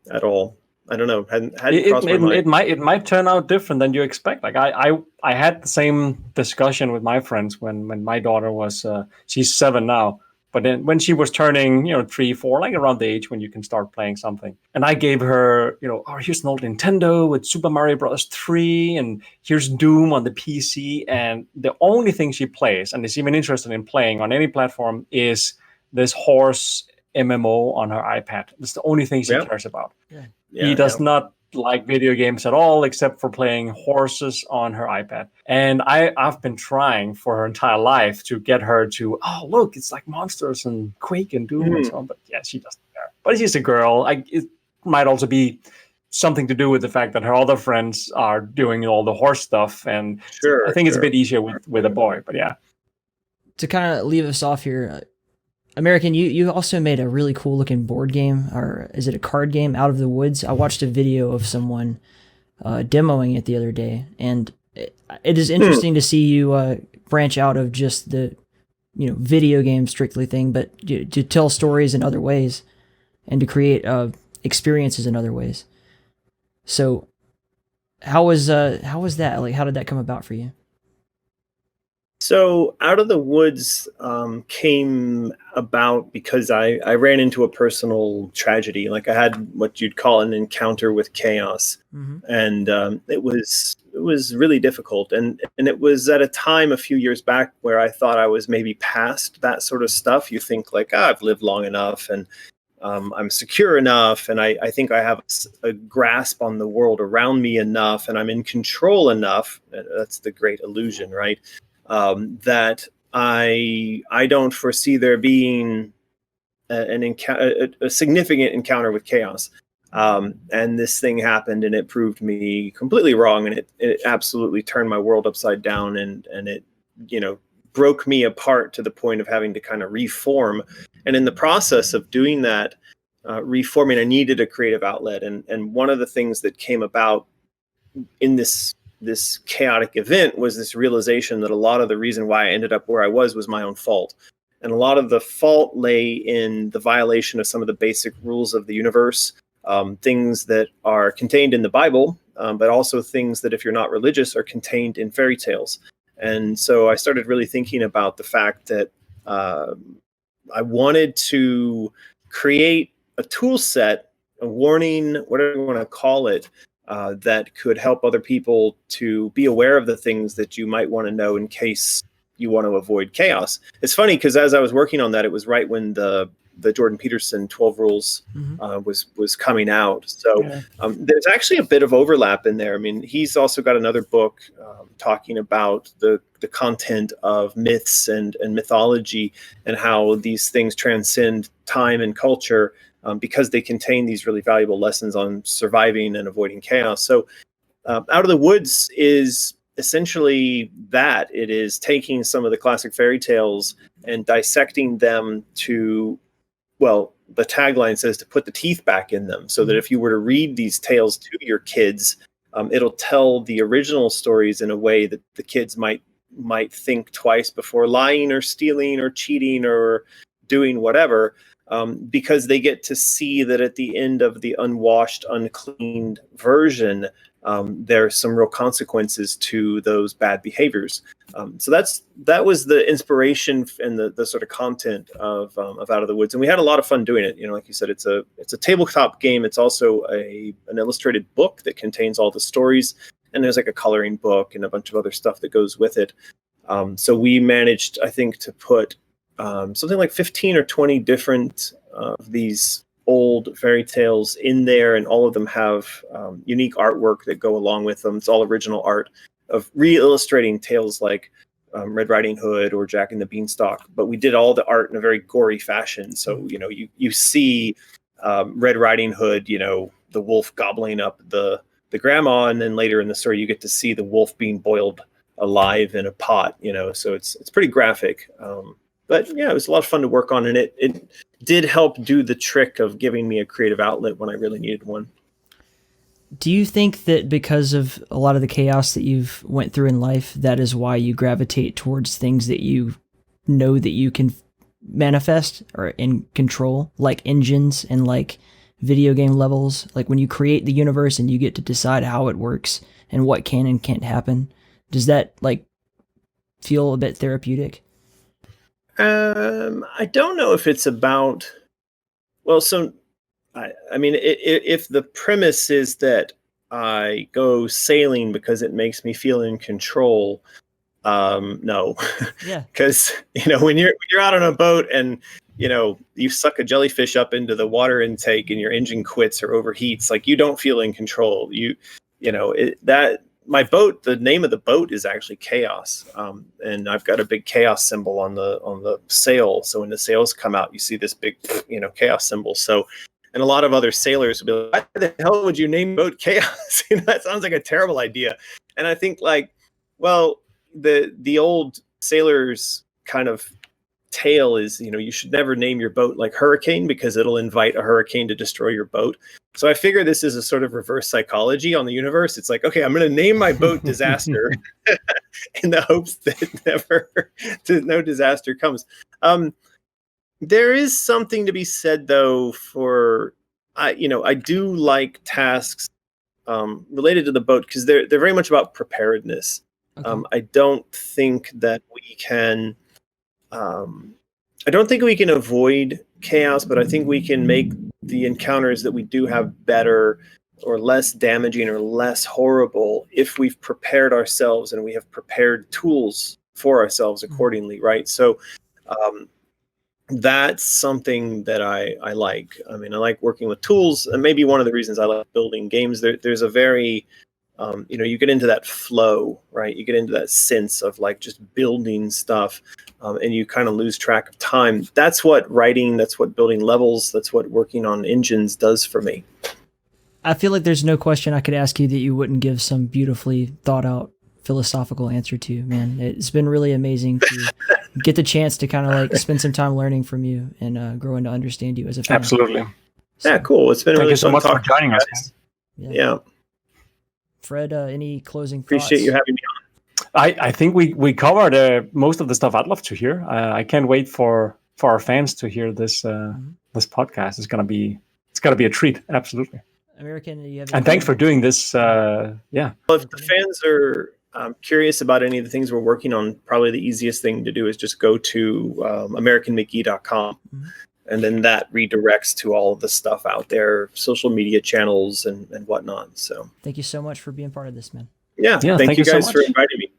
at all. I don't know. Hadn't crossed my mind. It might turn out different than you expect. Like I had the same discussion with my friends when my daughter was she's 7 now. But then when she was turning, 3, 4, like around the age when you can start playing something. And I gave her, here's an old Nintendo with Super Mario Bros. 3, and here's Doom on the PC. And the only thing she plays, and is even interested in playing on any platform, is this horse MMO on her iPad. That's the only thing she cares about. He does not like video games at all, except for playing horses on her iPad. And I've been trying for her entire life to get her to, look, it's like monsters and Quake and Doom and so on. But yeah, she doesn't care. But she's a girl. It might also be something to do with the fact that her other friends are doing all the horse stuff. And I think it's a bit easier with a boy. But yeah. To kind of leave us off here, American, you also made a really cool looking board game, or is it a card game, Out of the Woods? I watched a video of someone demoing it the other day, and it is interesting to see you branch out of just the video game strictly thing, but to tell stories in other ways and to create experiences in other ways. So how was that? Like, how did that come about for you? So Out of the Woods came about because I ran into a personal tragedy. Like, I had what you'd call an encounter with chaos, and it was really difficult. And it was at a time a few years back where I thought I was maybe past that sort of stuff. You think like, I've lived long enough, and I'm secure enough, and I think I have a grasp on the world around me enough, and I'm in control enough. That's the great illusion, right? That I don't foresee there being a significant encounter with chaos. And this thing happened, and it proved me completely wrong, and it absolutely turned my world upside down, and it broke me apart to the point of having to kind of reform. And in the process of doing that, reforming, I needed a creative outlet, and one of the things that came about in this this chaotic event was this realization that a lot of the reason why I ended up where I was my own fault. And a lot of the fault lay in the violation of some of the basic rules of the universe, things that are contained in the Bible, but also things that, if you're not religious, are contained in fairy tales. And so I started really thinking about the fact that I wanted to create a tool set, a warning, whatever you want to call it, that could help other people to be aware of the things that you might want to know in case you want to avoid chaos. It's funny because as I was working on that, it was right when the Jordan Peterson 12 Rules was coming out. So there's actually a bit of overlap in there. I mean, he's also got another book talking about the content of myths and mythology and how these things transcend time and culture because they contain these really valuable lessons on surviving and avoiding chaos. So Out of the Woods is essentially that. It is taking some of the classic fairy tales and dissecting them to, well, the tagline says to put the teeth back in them, so that if you were to read these tales to your kids, it'll tell the original stories in a way that the kids might think twice before lying or stealing or cheating or doing whatever, because they get to see that at the end of the unwashed, uncleaned version, there's some real consequences to those bad behaviors. So that was the inspiration and the sort of content of Out of the Woods, and we had a lot of fun doing it. You know, like you said, it's a tabletop game. It's also an illustrated book that contains all the stories, and there's like a coloring book and a bunch of other stuff that goes with it. So we managed, I think, to put something like 15 or 20 different of these old fairy tales in there, and all of them have unique artwork that go along with them. It's all original art of re-illustrating tales like Red Riding Hood or Jack and the Beanstalk, but we did all the art in a very gory fashion. So, you know, you see Red Riding Hood, you know, the wolf gobbling up the grandma, and then later in the story you get to see the wolf being boiled alive in a pot, you know, so it's pretty graphic. But yeah, it was a lot of fun to work on, and it did help do the trick of giving me a creative outlet when I really needed one. Do you think that because of a lot of the chaos that you've went through in life, that is why you gravitate towards things that you know that you can manifest or in control, like engines and like video game levels? Like when you create the universe and you get to decide how it works and what can and can't happen, does that like feel a bit therapeutic? I don't know if it's about, well, so I mean, if the premise is that I go sailing because it makes me feel in control, no. Yeah. Because, you know, when you're out on a boat and, you know, you suck a jellyfish up into the water intake and your engine quits or overheats, like, you don't feel in control. You know, my boat, the name of the boat is actually Chaos. And I've got a big chaos symbol on the sail. So when the sails come out, you see this big, you know, chaos symbol. So, and a lot of other sailors will be like, why the hell would you name your boat Chaos? You know, that sounds like a terrible idea. And I think, like, well, the old sailors kind of tale is, you know, you should never name your boat like Hurricane, because it'll invite a hurricane to destroy your boat. So I figure this is a sort of reverse psychology on the universe. It's like, okay, I'm going to name my boat Disaster in the hopes that no disaster comes. There is something to be said, though, for, I do like tasks related to the boat, because they're very much about preparedness. Okay. I don't think that we can avoid chaos, but I think we can make the encounters that we do have better or less damaging or less horrible if we've prepared ourselves and we have prepared tools for ourselves accordingly, right? So that's something that I like. I mean, I like working with tools, and maybe one of the reasons I like building games, there's a very, you get into that flow, right? You get into that sense of like just building stuff, and you kind of lose track of time. That's what writing, that's what building levels, that's what working on engines does for me. I feel like there's no question I could ask you that you wouldn't give some beautifully thought out philosophical answer to, man. It's been really amazing to get the chance to kind of like spend some time learning from you and growing to understand you as a fan. Absolutely. So, yeah, cool. It's been really fun. Thank you so much for joining us. Yeah. Fred, any closing thoughts? Appreciate you having me on. I think we covered most of the stuff I'd love to hear. I can't wait for our fans to hear this this podcast. It's gonna be a treat. Absolutely. American, you have and thanks for doing this. Yeah. Well, if the fans are curious about any of the things we're working on, probably the easiest thing to do is just go to AmericanMcGee.com. And then that redirects to all of the stuff out there, social media channels and whatnot. So thank you so much for being part of this, man. Yeah, thank you guys for inviting me.